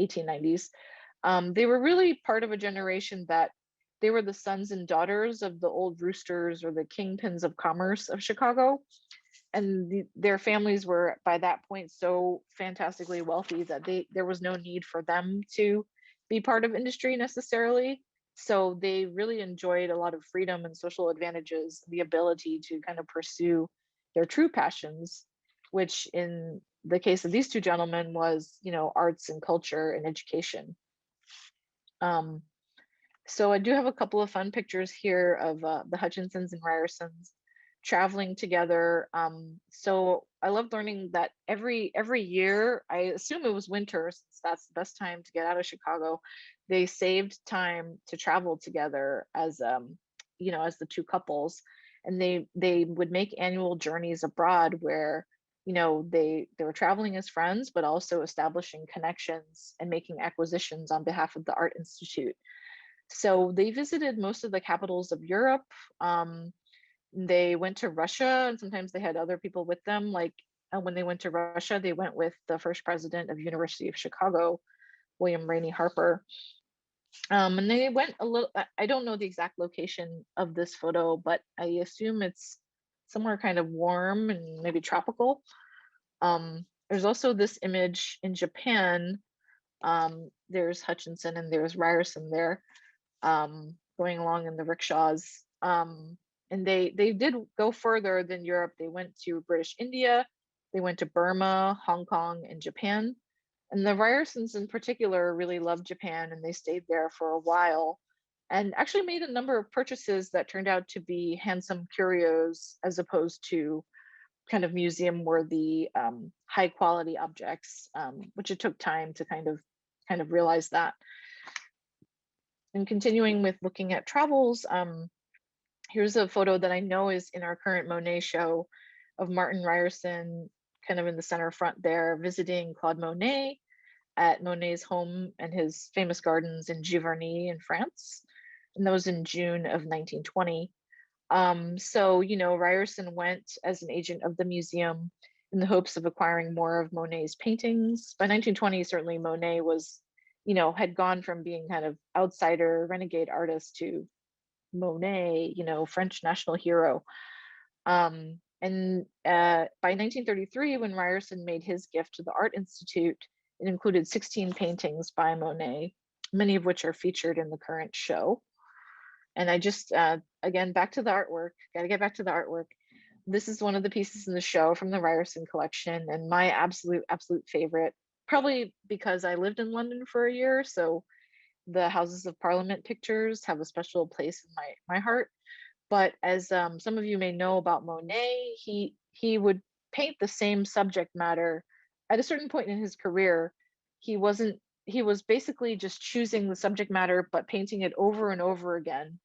1890s, they were really part of a generation that they were the sons and daughters of the old roosters or the kingpins of commerce of Chicago. And their families were by that point so fantastically wealthy that there was no need for them to be part of industry necessarily. So they really enjoyed a lot of freedom and social advantages, the ability to kind of pursue their true passions, which in the case of these two gentlemen was, arts and culture and education. So I do have a couple of fun pictures here of the Hutchinsons and Ryersons traveling together. So I loved learning that every year, I assume it was winter, since that's the best time to get out of Chicago, they saved time to travel together as as the two couples, and they would make annual journeys abroad where they were traveling as friends, but also establishing connections and making acquisitions on behalf of the Art Institute. So they visited most of the capitals of Europe. They went to Russia, and sometimes they had other people with them. Like when they went to Russia, they went with the first president of University of Chicago, William Rainey Harper. And they went a little, I don't know the exact location of this photo, but I assume it's somewhere kind of warm and maybe tropical. There's also this image in Japan. There's Hutchinson and there's Ryerson there, going along in the rickshaws. And they did go further than Europe. They went to British India, they went to Burma, Hong Kong, and Japan. And the Ryersons in particular really loved Japan, and they stayed there for a while and actually made a number of purchases that turned out to be handsome curios as opposed to kind of museum worthy high quality objects, which it took time to kind of realize that. And continuing with looking at travels, here's a photo that I know is in our current Monet show of Martin Ryerson kind of in the center front there, visiting Claude Monet at Monet's home and his famous gardens in Giverny in France. And that was in June of 1920. So, Ryerson went as an agent of the museum in the hopes of acquiring more of Monet's paintings. By 1920, certainly Monet was, had gone from being kind of outsider, renegade artist to Monet, French national hero. And by 1933, when Ryerson made his gift to the Art Institute, it included 16 paintings by Monet, many of which are featured in the current show. And I just, again, back to the artwork, got to get back to the artwork. This is one of the pieces in the show from the Ryerson collection, and my absolute favorite, probably because I lived in London for a year, so the Houses of Parliament pictures have a special place in my heart. But as some of you may know about Monet, he would paint the same subject matter at a certain point in his career. He was basically just choosing the subject matter, but painting it over and over again,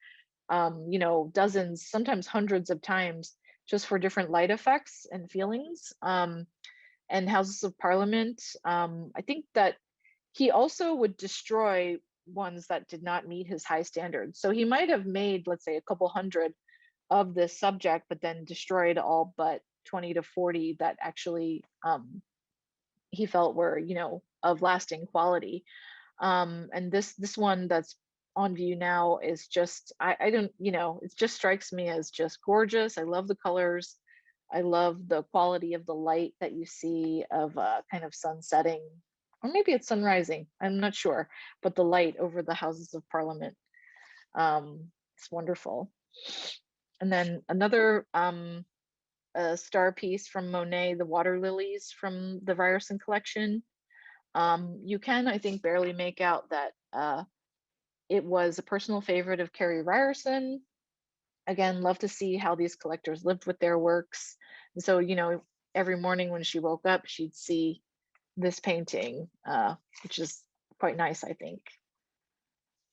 dozens, sometimes hundreds of times, just for different light effects and feelings. And Houses of Parliament, I think that he also would destroy ones that did not meet his high standards. So he might have made, let's say, a couple hundred of this subject, but then destroyed all but 20 to 40 that actually he felt were, of lasting quality. And this one that's on view now is just, I don't, it just strikes me as just gorgeous. I love the colors. I love the quality of the light that you see of kind of sun setting, or maybe it's sun rising, I'm not sure, but the light over the Houses of Parliament, it's wonderful. And then another star piece from Monet, the water lilies from the Ryerson collection. You can, I think, barely make out that it was a personal favorite of Carrie Ryerson. Again, love to see how these collectors lived with their works. And so, every morning when she woke up, she'd see this painting, which is quite nice, I think.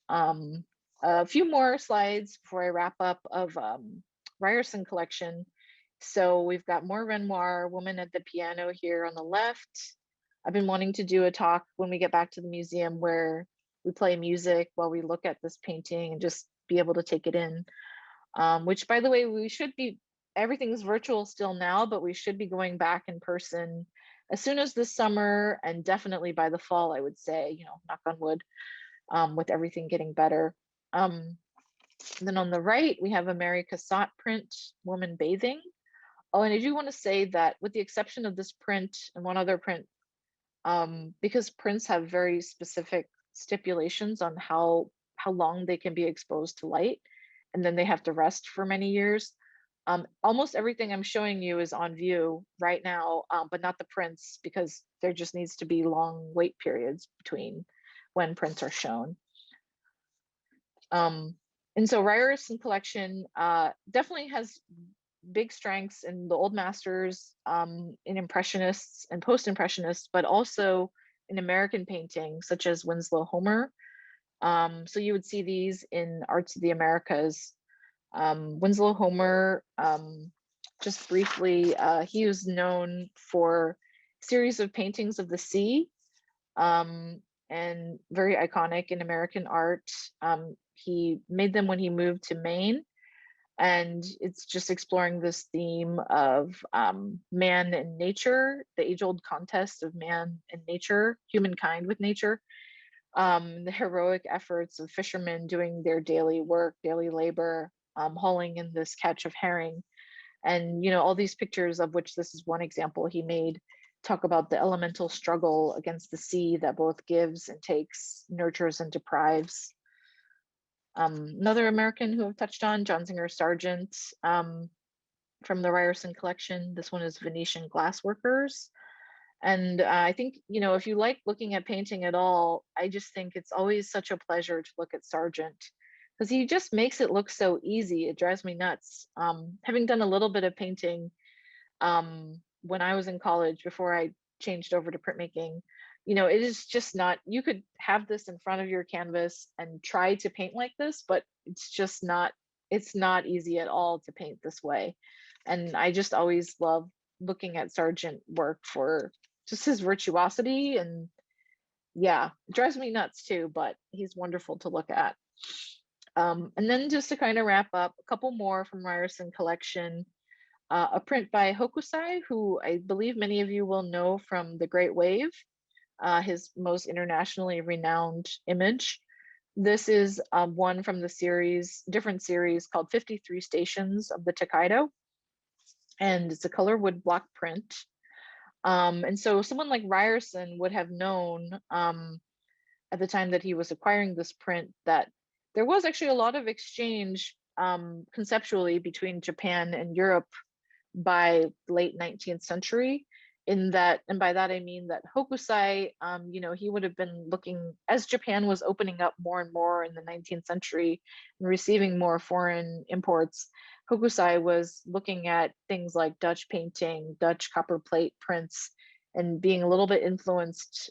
A few more slides before I wrap up of Ryerson collection. So we've got more Renoir, Woman at the Piano here on the left. I've been wanting to do a talk when we get back to the museum where we play music while we look at this painting and just be able to take it in. Which, by the way, everything's virtual still now, but we should be going back in person as soon as this summer, and definitely by the fall, I would say, knock on wood, with everything getting better. Then on the right, we a Mary Cassatt print, Woman Bathing. Oh, and I do want to say that with the exception of this print and one other print, because prints have very specific stipulations on how long they can be exposed to light, and then they have to rest for many years. Almost everything I'm showing you is on view right now, but not the prints, because there just needs to be long wait periods between when prints are shown. And so Ryerson Collection definitely has big strengths in the old masters, in Impressionists and Post-Impressionists, but also in American painting, such as Winslow Homer. So you would see these in Arts of the Americas. Winslow Homer, just briefly, he was known for a series of paintings of the sea, and very iconic in American art. He made them when he moved to Maine, and it's just exploring this theme of man and nature, the age-old contest of man and nature, humankind with nature, the heroic efforts of fishermen doing their daily work, daily labor, hauling in this catch of herring. And all these pictures, of which this is one example he made, talk about the elemental struggle against the sea that both gives and takes, nurtures and deprives. Another American who I've touched on, John Singer Sargent, from the Ryerson Collection. This one is Venetian Glassworkers. And I think, if you like looking at painting at all, I just think it's always such a pleasure to look at Sargent, because he just makes it look so easy. It drives me nuts. Having done a little bit of painting when I was in college before I changed over to printmaking, it is just not, you could have this in front of your canvas and try to paint like this, but it's just not, it's not easy at all to paint this way. And I just always love looking at Sargent work for just his virtuosity, and yeah, it drives me nuts too, but he's wonderful to look at. And then just to kind of wrap up, a couple more from Ryerson Collection. A print by Hokusai, who I believe many of you will know from The Great Wave, his most internationally renowned image. This is one from the series, different series called 53 Stations of the Tokaido, and it's a color wood block print. And so someone like Ryerson would have known at the time that he was acquiring this print that there was actually a lot of exchange conceptually between Japan and Europe by late 19th century, in that, and by that I mean that Hokusai, he would have been looking, as Japan was opening up more and more in the 19th century and receiving more foreign imports, Hokusai was looking at things like Dutch painting, Dutch copper plate prints, and being a little bit influenced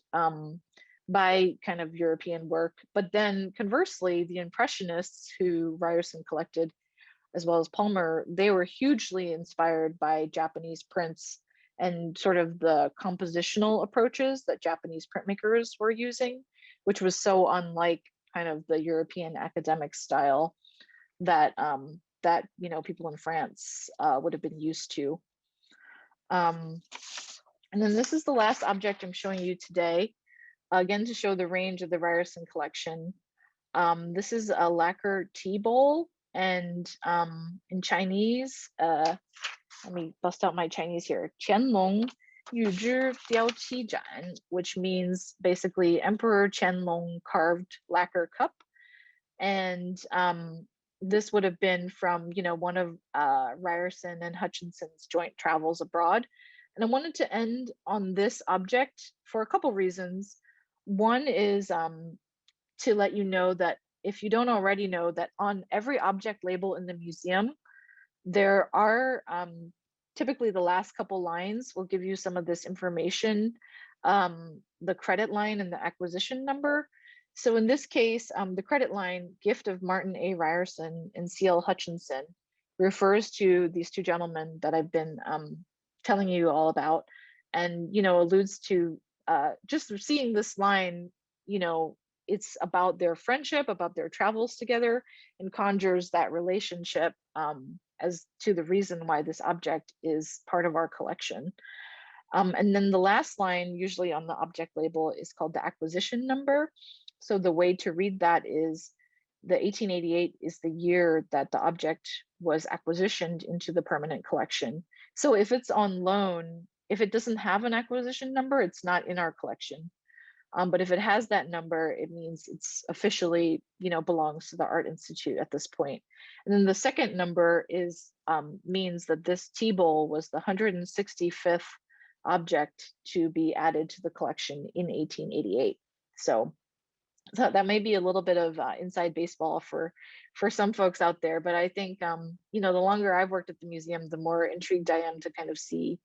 by kind of European work. But then conversely, the Impressionists, who Ryerson collected, as well as Palmer, they were hugely inspired by Japanese prints and sort of the compositional approaches that Japanese printmakers were using, which was so unlike kind of the European academic style that people in France would have been used to. And then this is the last object I'm showing you today, again to show the range of the Ryerson collection. This is a lacquer tea bowl, and in Chinese, let me bust out my Chinese here, 乾隆御制雕漆盏, which means basically Emperor Qianlong carved lacquer cup. And this would have been from, one of Ryerson and Hutchinson's joint travels abroad. And I wanted to end on this object for a couple reasons. One is to let you know that, if you don't already know, that on every object label in the museum, there are typically the last couple lines will give you some of this information, the credit line and the acquisition number. So in this case, the credit line, gift of Martin A. Ryerson and C.L. Hutchinson, refers to these two gentlemen that I've been telling you all about, and alludes to just seeing this line, it's about their friendship, about their travels together, and conjures that relationship as to the reason why this object is part of our collection. And then the last line, usually on the object label, is called the acquisition number. So the way to read that is the 1888 is the year that the object was acquisitioned into the permanent collection. So if it's on loan, if it doesn't have an acquisition number, it's not in our collection. But if it has that number, it means it's officially, belongs to the Art Institute at this point. And then the second number is means that this tea bowl was the 165th object to be added to the collection in 1888. So that may be a little bit of inside baseball for some folks out there, but I think the longer I've worked at the museum, the more intrigued I am to kind of see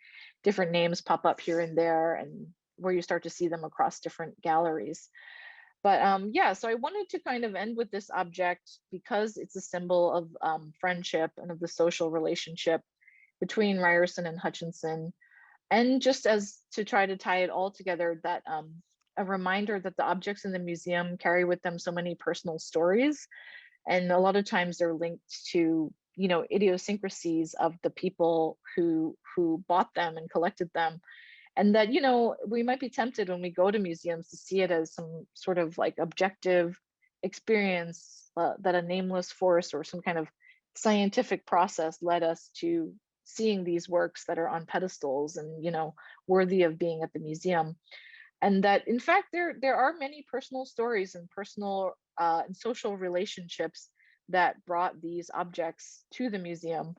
different names pop up here and there, and where you start to see them across different galleries. But yeah, so I wanted to kind of end with this object because it's a symbol of friendship and of the social relationship between Ryerson and Hutchinson, and just as to try to tie it all together, that a reminder that the objects in the museum carry with them so many personal stories, and a lot of times they're linked to idiosyncrasies of the people who bought them and collected them. And that we might be tempted when we go to museums to see it as some sort of like objective experience, that a nameless force or some kind of scientific process led us to seeing these works that are on pedestals and worthy of being at the museum. And that in fact there are many personal stories and personal and social relationships that brought these objects to the museum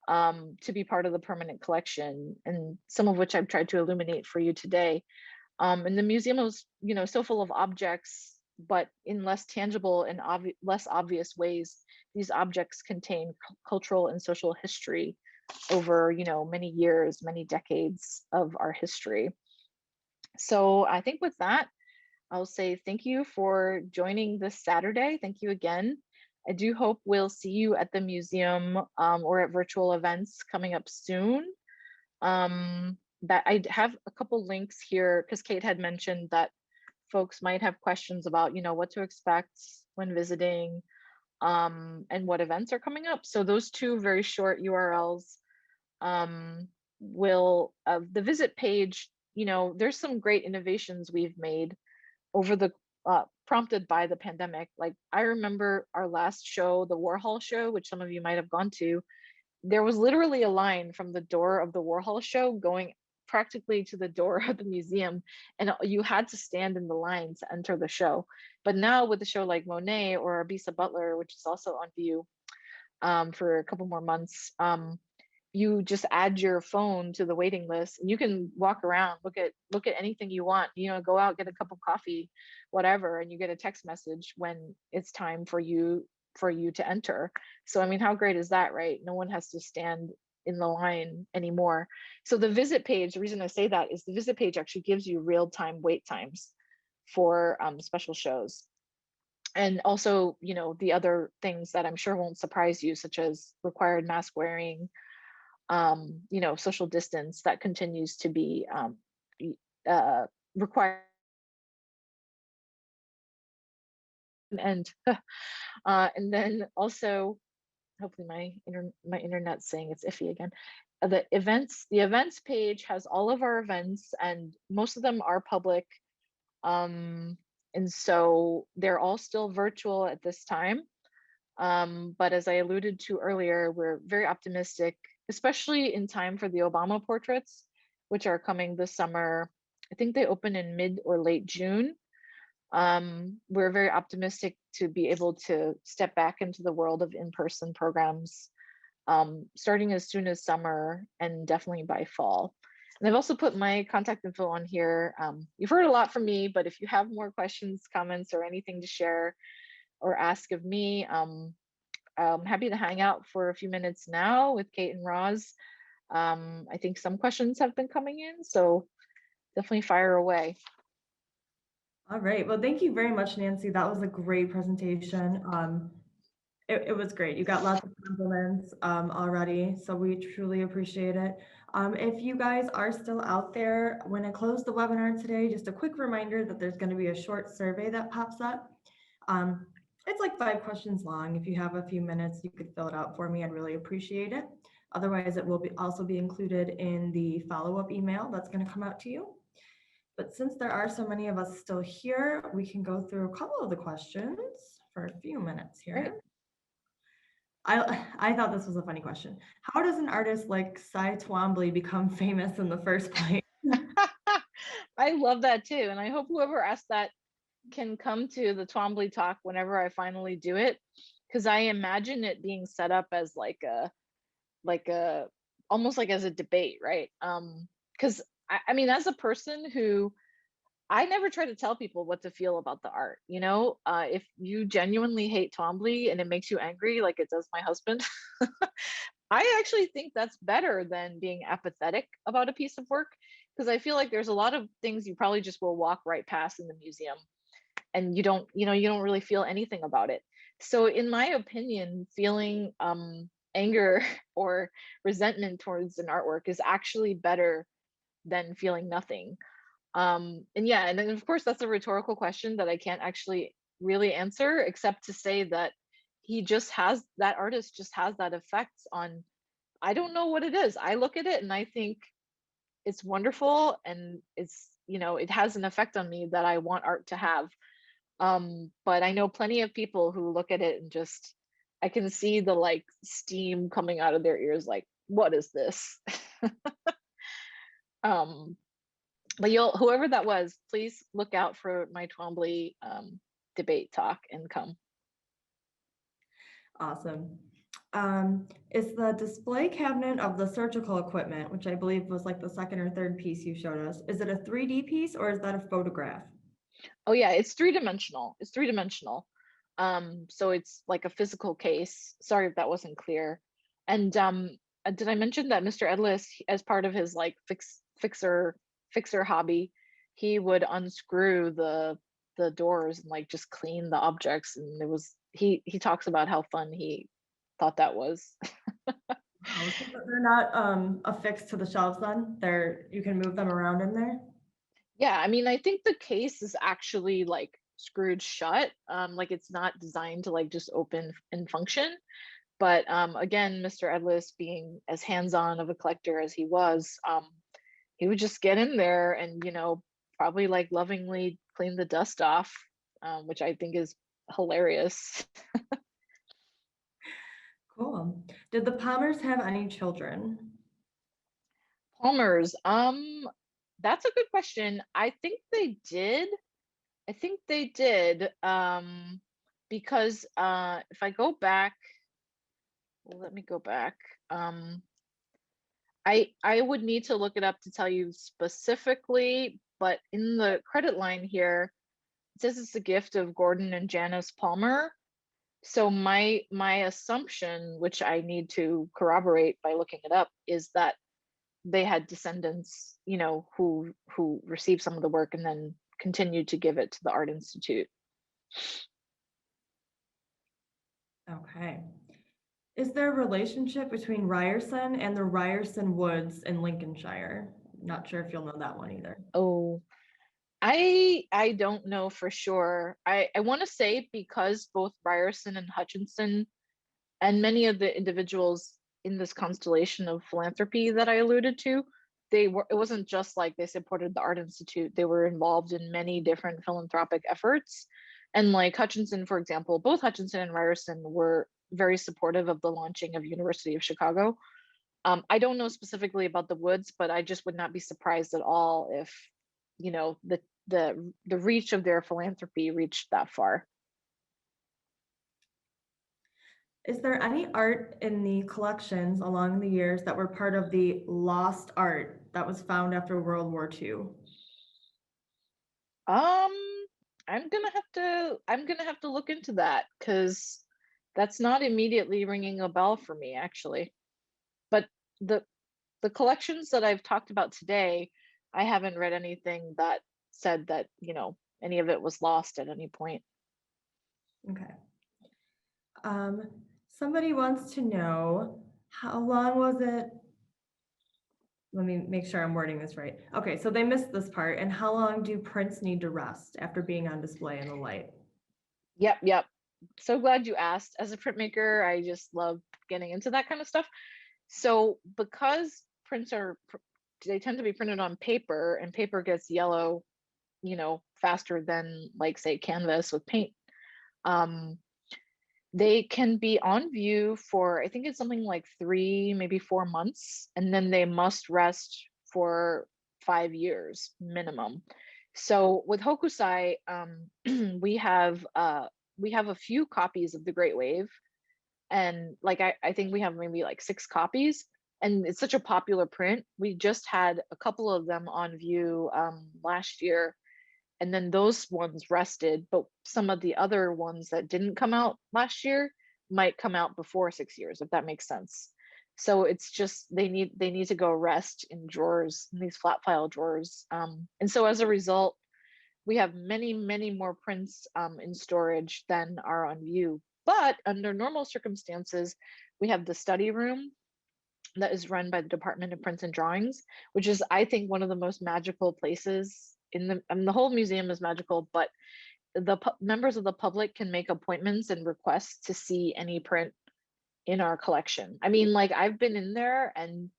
to be part of the permanent collection, and some of which I've tried to illuminate for you today. And the museum is so full of objects, but in less tangible and less obvious ways, these objects contain cultural and social history over many years, many decades of our history. So I think with that, I'll say thank you for joining this Saturday. Thank you again. I do hope we'll see you at the museum or at virtual events coming up soon. That I have a couple links here because Kate had mentioned that folks might have questions about what to expect when visiting and what events are coming up. So those two very short URLs will the visit page. There's some great innovations we've made over the prompted by the pandemic. Like I remember our last show, the Warhol show, which some of you might have gone to. There was literally a line from the door of the Warhol show going practically to the door of the museum, and you had to stand in the line to enter the show. But now with a show like Monet or Abisa Butler, which is also on view for a couple more months, you just add your phone to the waiting list and you can walk around, look at anything you want, go out, get a cup of coffee, whatever, and you get a text message when it's time for you to enter. So I mean, how great is that, right? No one has to stand in the line anymore. So the visit page, the reason I say that is the visit page actually gives you real-time wait times for special shows. And also, the other things that I'm sure won't surprise you, such as required mask wearing, social distance, that continues to be required. And then also, hopefully my internet's saying it's iffy again. The events page has all of our events, and most of them are public. And so they're all still virtual at this time. But as I alluded to earlier, we're very optimistic, especially in time for the Obama portraits, which are coming this summer. I think they open in mid or late June. We're very optimistic to be able to step back into the world of in-person programs, starting as soon as summer and definitely by fall. And I've also put my contact info on here. You've heard a lot from me, but if you have more questions, comments, or anything to share or ask of me, I'm happy to hang out for a few minutes now with Kate and Roz. I think some questions have been coming in, so definitely fire away. All right. Well, thank you very much, Nancy. That was a great presentation. It was great. You got lots of compliments already, so we truly appreciate it. If you guys are still out there, when I close the webinar today, just a quick reminder that there's going to be a short survey that pops up. It's like 5 questions long. If you have a few minutes, you could fill it out for me. I'd really appreciate it. Otherwise, it will also be included in the follow-up email that's going to come out to you. But since there are so many of us still here, we can go through a couple of the questions for a few minutes here. Great. I thought this was a funny question. How does an artist like Cy Twombly become famous in the first place? I love that too. And I hope whoever asked that can come to the Twombly talk whenever I finally do it. Because I imagine it being set up as like a almost like as a debate, right? Because I mean, as a person who I never try to tell people what to feel about the art, you know, if you genuinely hate Twombly and it makes you angry, like it does my husband, I actually think that's better than being apathetic about a piece of work, because I feel like there's a lot of things you probably just will walk right past in the museum and you don't really feel anything about it. So in my opinion, feeling anger or resentment towards an artwork is actually better than feeling nothing. And yeah, and then of course that's a rhetorical question that I can't actually really answer, except to say that that artist just has that effect on, I don't know what it is. I look at it and I think it's wonderful, and it's, it has an effect on me that I want art to have. But I know plenty of people who look at it and just, I can see the like steam coming out of their ears, like, what is this? But whoever that was, please look out for my Twombly debate talk and come. Awesome. Is the display cabinet of the surgical equipment, which I believe was like the second or third piece you showed us, is it a 3D piece or is that a photograph? Oh yeah, it's 3-dimensional. It's 3-dimensional. So it's like a physical case. Sorry if that wasn't clear. And did I mention that Mr. Edlis, as part of his like fixer hobby, he would unscrew the doors and like just clean the objects, and it was he talks about how fun he thought that was. Oh, so they're not affixed to the shelves then? You can move them around in there? Yeah, I mean, I think the case is actually like screwed shut. Like it's not designed to like just open and function. But again, Mr. Edlis, being as hands-on of a collector as he was, he would just get in there and, probably like lovingly clean the dust off, which I think is hilarious. Cool. Did the Palmers have any children? Palmers, that's a good question. I think they did. Because if I go back, well, let me go back. I would need to look it up to tell you specifically, but in the credit line here, it says it's a gift of Gordon and Janice Palmer. So my assumption, which I need to corroborate by looking it up, is that they had descendants, who received some of the work and then continued to give it to the Art Institute. Okay. Is there a relationship between Ryerson and the Ryerson Woods in Lincolnshire? Not sure if you'll know that one either. Oh, I don't know for sure. I want to say because both Ryerson and Hutchinson and many of the individuals in this constellation of philanthropy that I alluded to, it wasn't just like they supported the Art Institute. They were involved in many different philanthropic efforts. And like Hutchinson, for example, both Hutchinson and Ryerson were very supportive of the launching of University of Chicago. I don't know specifically about the Woods, but I just would not be surprised at all if, the reach of their philanthropy reached that far. Is there any art in the collections along the years that were part of the lost art that was found after World War II? I'm gonna have to look into that, because that's not immediately ringing a bell for me, actually. But the collections that I've talked about today, I haven't read anything that said that, any of it was lost at any point. Okay. Somebody wants to know, how long was it? Let me make sure I'm wording this right. Okay, so they missed this part. And how long do prints need to rest after being on display in the light? Yep. So glad you asked. As a printmaker, I just love getting into that kind of stuff. So because they tend to be printed on paper, and paper gets yellow, faster than, like, say, canvas with paint. They can be on view for, I think it's something like 3, maybe 4 months, and then they must rest for 5 years minimum. So with Hokusai, we have a few copies of the Great Wave, and like I think we have maybe like 6 copies, and it's such a popular print. We just had a couple of them on view last year, and then those ones rested, but some of the other ones that didn't come out last year might come out before 6 years, if that makes sense. So it's just they need to go rest in drawers, in these flat file drawers. And so as a result, we have many more prints in storage than are on view. But under normal circumstances, we have the study room that is run by the Department of Prints and Drawings, which is, I think, one of the most magical places in the whole museum is magical, but the members of the public can make appointments and requests to see any print in our collection. I mean, like, I've been in there and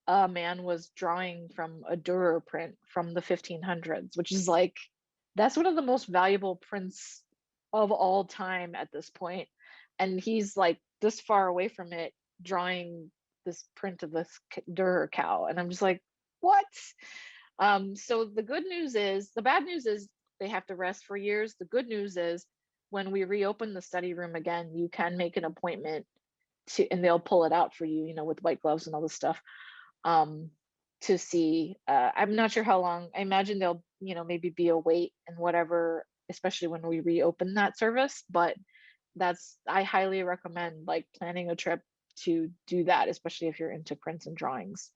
a man was drawing from a Dürer print from the 1500s, which is like, that's one of the most valuable prints of all time at this point. And he's like this far away from it, drawing this print of this Dürer cow. And I'm just like, what? So the bad news is they have to rest for years. The good news is when we reopen the study room again, you can make an appointment and they'll pull it out for you, with white gloves and all this stuff, to see. I'm not sure how long. I imagine there'll, maybe be a wait and whatever, especially when we reopen that service. But I highly recommend like planning a trip to do that, especially if you're into prints and drawings.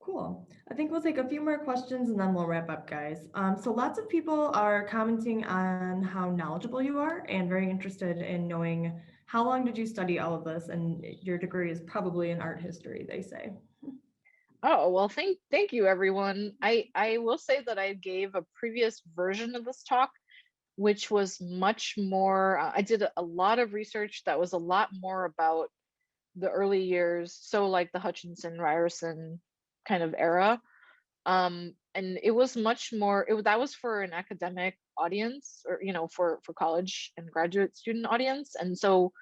Cool. I think we'll take a few more questions and then we'll wrap up, guys. So lots of people are commenting on how knowledgeable you are and very interested in knowing how long did you study all of this, and your degree is probably in art history, they say. Oh, well, thank you, everyone. I will say that I gave a previous version of this talk, which was much more, I did a lot of research that was a lot more about the early years, so like the Hutchinson, Ryerson kind of era. And it was much more, that was for an academic audience, or, for college and graduate student audience. And so,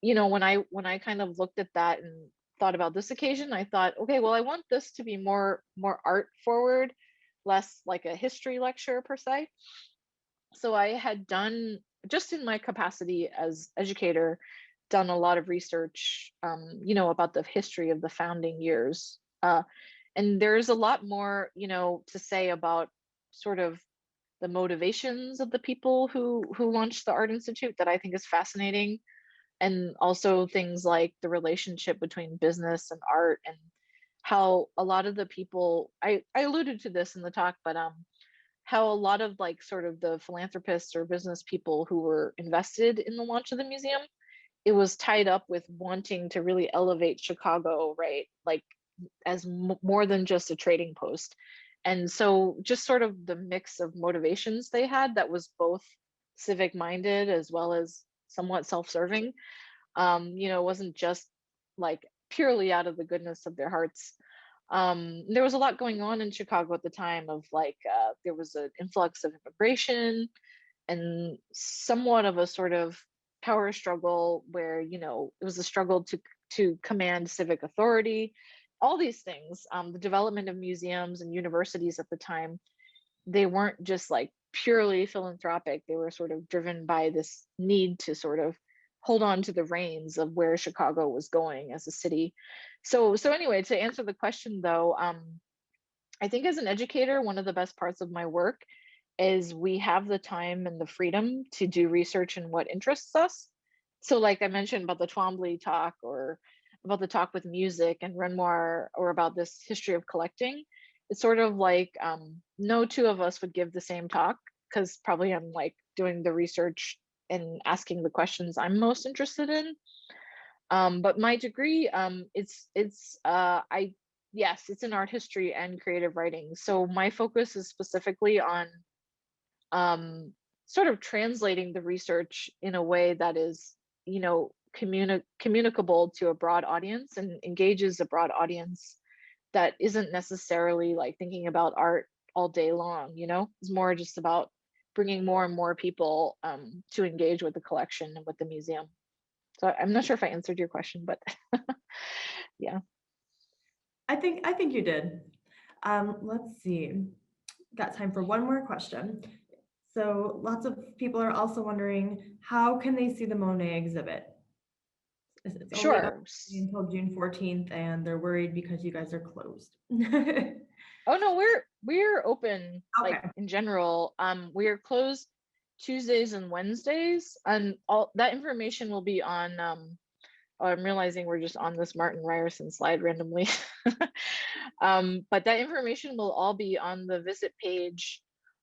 when I kind of looked at that and thought about this occasion, I thought, okay, well, I want this to be more art forward, less like a history lecture per se. So I had done, just in my capacity as educator, done a lot of research, about the history of the founding years. And there's a lot more, to say about sort of the motivations of the people who launched the Art Institute that I think is fascinating. And also things like the relationship between business and art, and how a lot of the people, I alluded to this in the talk, but how a lot of like sort of the philanthropists or business people who were invested in the launch of the museum, it was tied up with wanting to really elevate Chicago, right? Like as more than just a trading post. And so just sort of the mix of motivations they had that was both civic minded as well as somewhat self-serving, wasn't just like purely out of the goodness of their hearts. There was a lot going on in Chicago at the time of like, there was an influx of immigration and somewhat of a sort of power struggle where, it was a struggle to command civic authority, all these things. The development of museums and universities at the time, they weren't just like purely philanthropic. They were sort of driven by this need to sort of hold on to the reins of where Chicago was going as a city. So anyway, to answer the question though, I think as an educator, one of the best parts of my work is we have the time and the freedom to do research in what interests us. So like I mentioned about the Twombly talk, or about the talk with music and Renoir, or about this history of collecting, it's sort of like no two of us would give the same talk, because probably I'm like doing the research and asking the questions I'm most interested in. But my degree, yes, it's in art history and creative writing. So my focus is specifically on sort of translating the research in a way that is, communicable to a broad audience and engages a broad audience that isn't necessarily like thinking about art all day long. It's more just about bringing more and more people to engage with the collection and with the museum. So I'm not sure if I answered your question, but yeah. I think you did. Let's see. Got time for one more question. So lots of people are also wondering, how can they see the Monet exhibit? It's only up Sure. until June 14th, and they're worried because you guys are closed. Oh no, we're open, like Okay. in general. We are closed Tuesdays and Wednesdays, and all that information will be on I'm realizing we're just on this Martin Ryerson slide randomly. But that information will all be on the visit page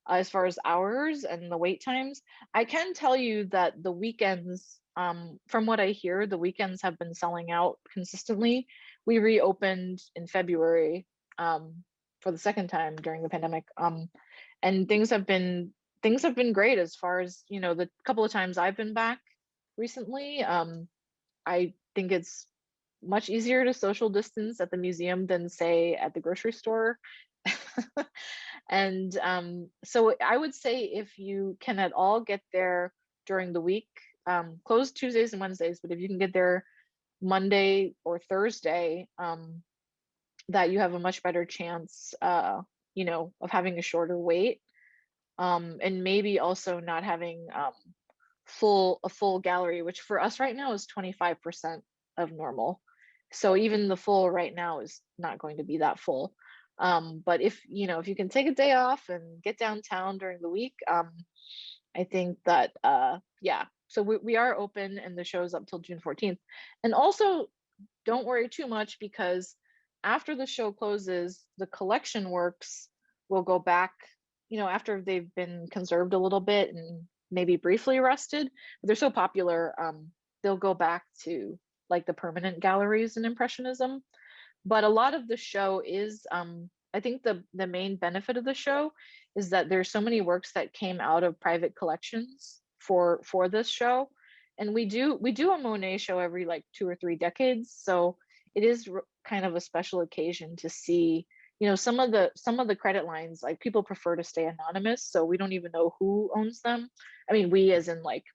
as far as hours and the wait times. I can tell you that the weekends, from what I hear, the weekends have been selling out consistently. We reopened in February for the second time during the pandemic. And things have been great as far as, the couple of times I've been back recently. I think it's much easier to social distance at the museum than say at the grocery store. And so I would say if you can at all get there during the week, closed Tuesdays and Wednesdays, but if you can get there Monday or Thursday, that you have a much better chance, of having a shorter wait, and maybe also not having a full gallery, which for us right now is 25% of normal. So even the full right now is not going to be that full. But if you can take a day off and get downtown during the week, I think that yeah. So we are open and the show's up till June 14th. And also don't worry too much, because after the show closes, the collection works will go back, after they've been conserved a little bit and maybe briefly rusted. But they're so popular, they'll go back to like the permanent galleries in Impressionism. But a lot of the show is, I think the main benefit of the show is that there's so many works that came out of private collections for this show. And we do a Monet show every like 2 or 3 decades. So it is kind of a special occasion to see, some of the credit lines, like people prefer to stay anonymous. So we don't even know who owns them. I mean, we as in like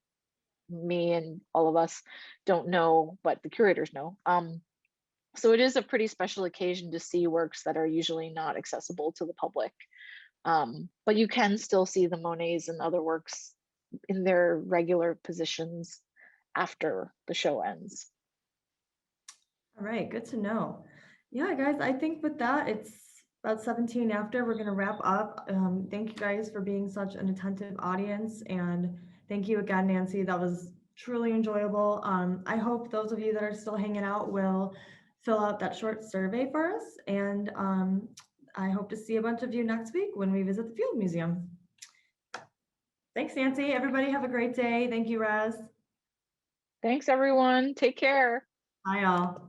me and all of us don't know, but the curators know. So it is a pretty special occasion to see works that are usually not accessible to the public. But you can still see the Monets and other works in their regular positions after the show ends. All right, good to know. Yeah, guys, I think with that, it's about 17 after. We're going to wrap up. Thank you guys for being such an attentive audience. And thank you again, Nancy. That was truly enjoyable. I hope those of you that are still hanging out will fill out that short survey for us. And I hope to see a bunch of you next week when we visit the Field Museum. Thanks, Nancy. Everybody have a great day. Thank you, Raz. Thanks, everyone. Take care. Bye, all.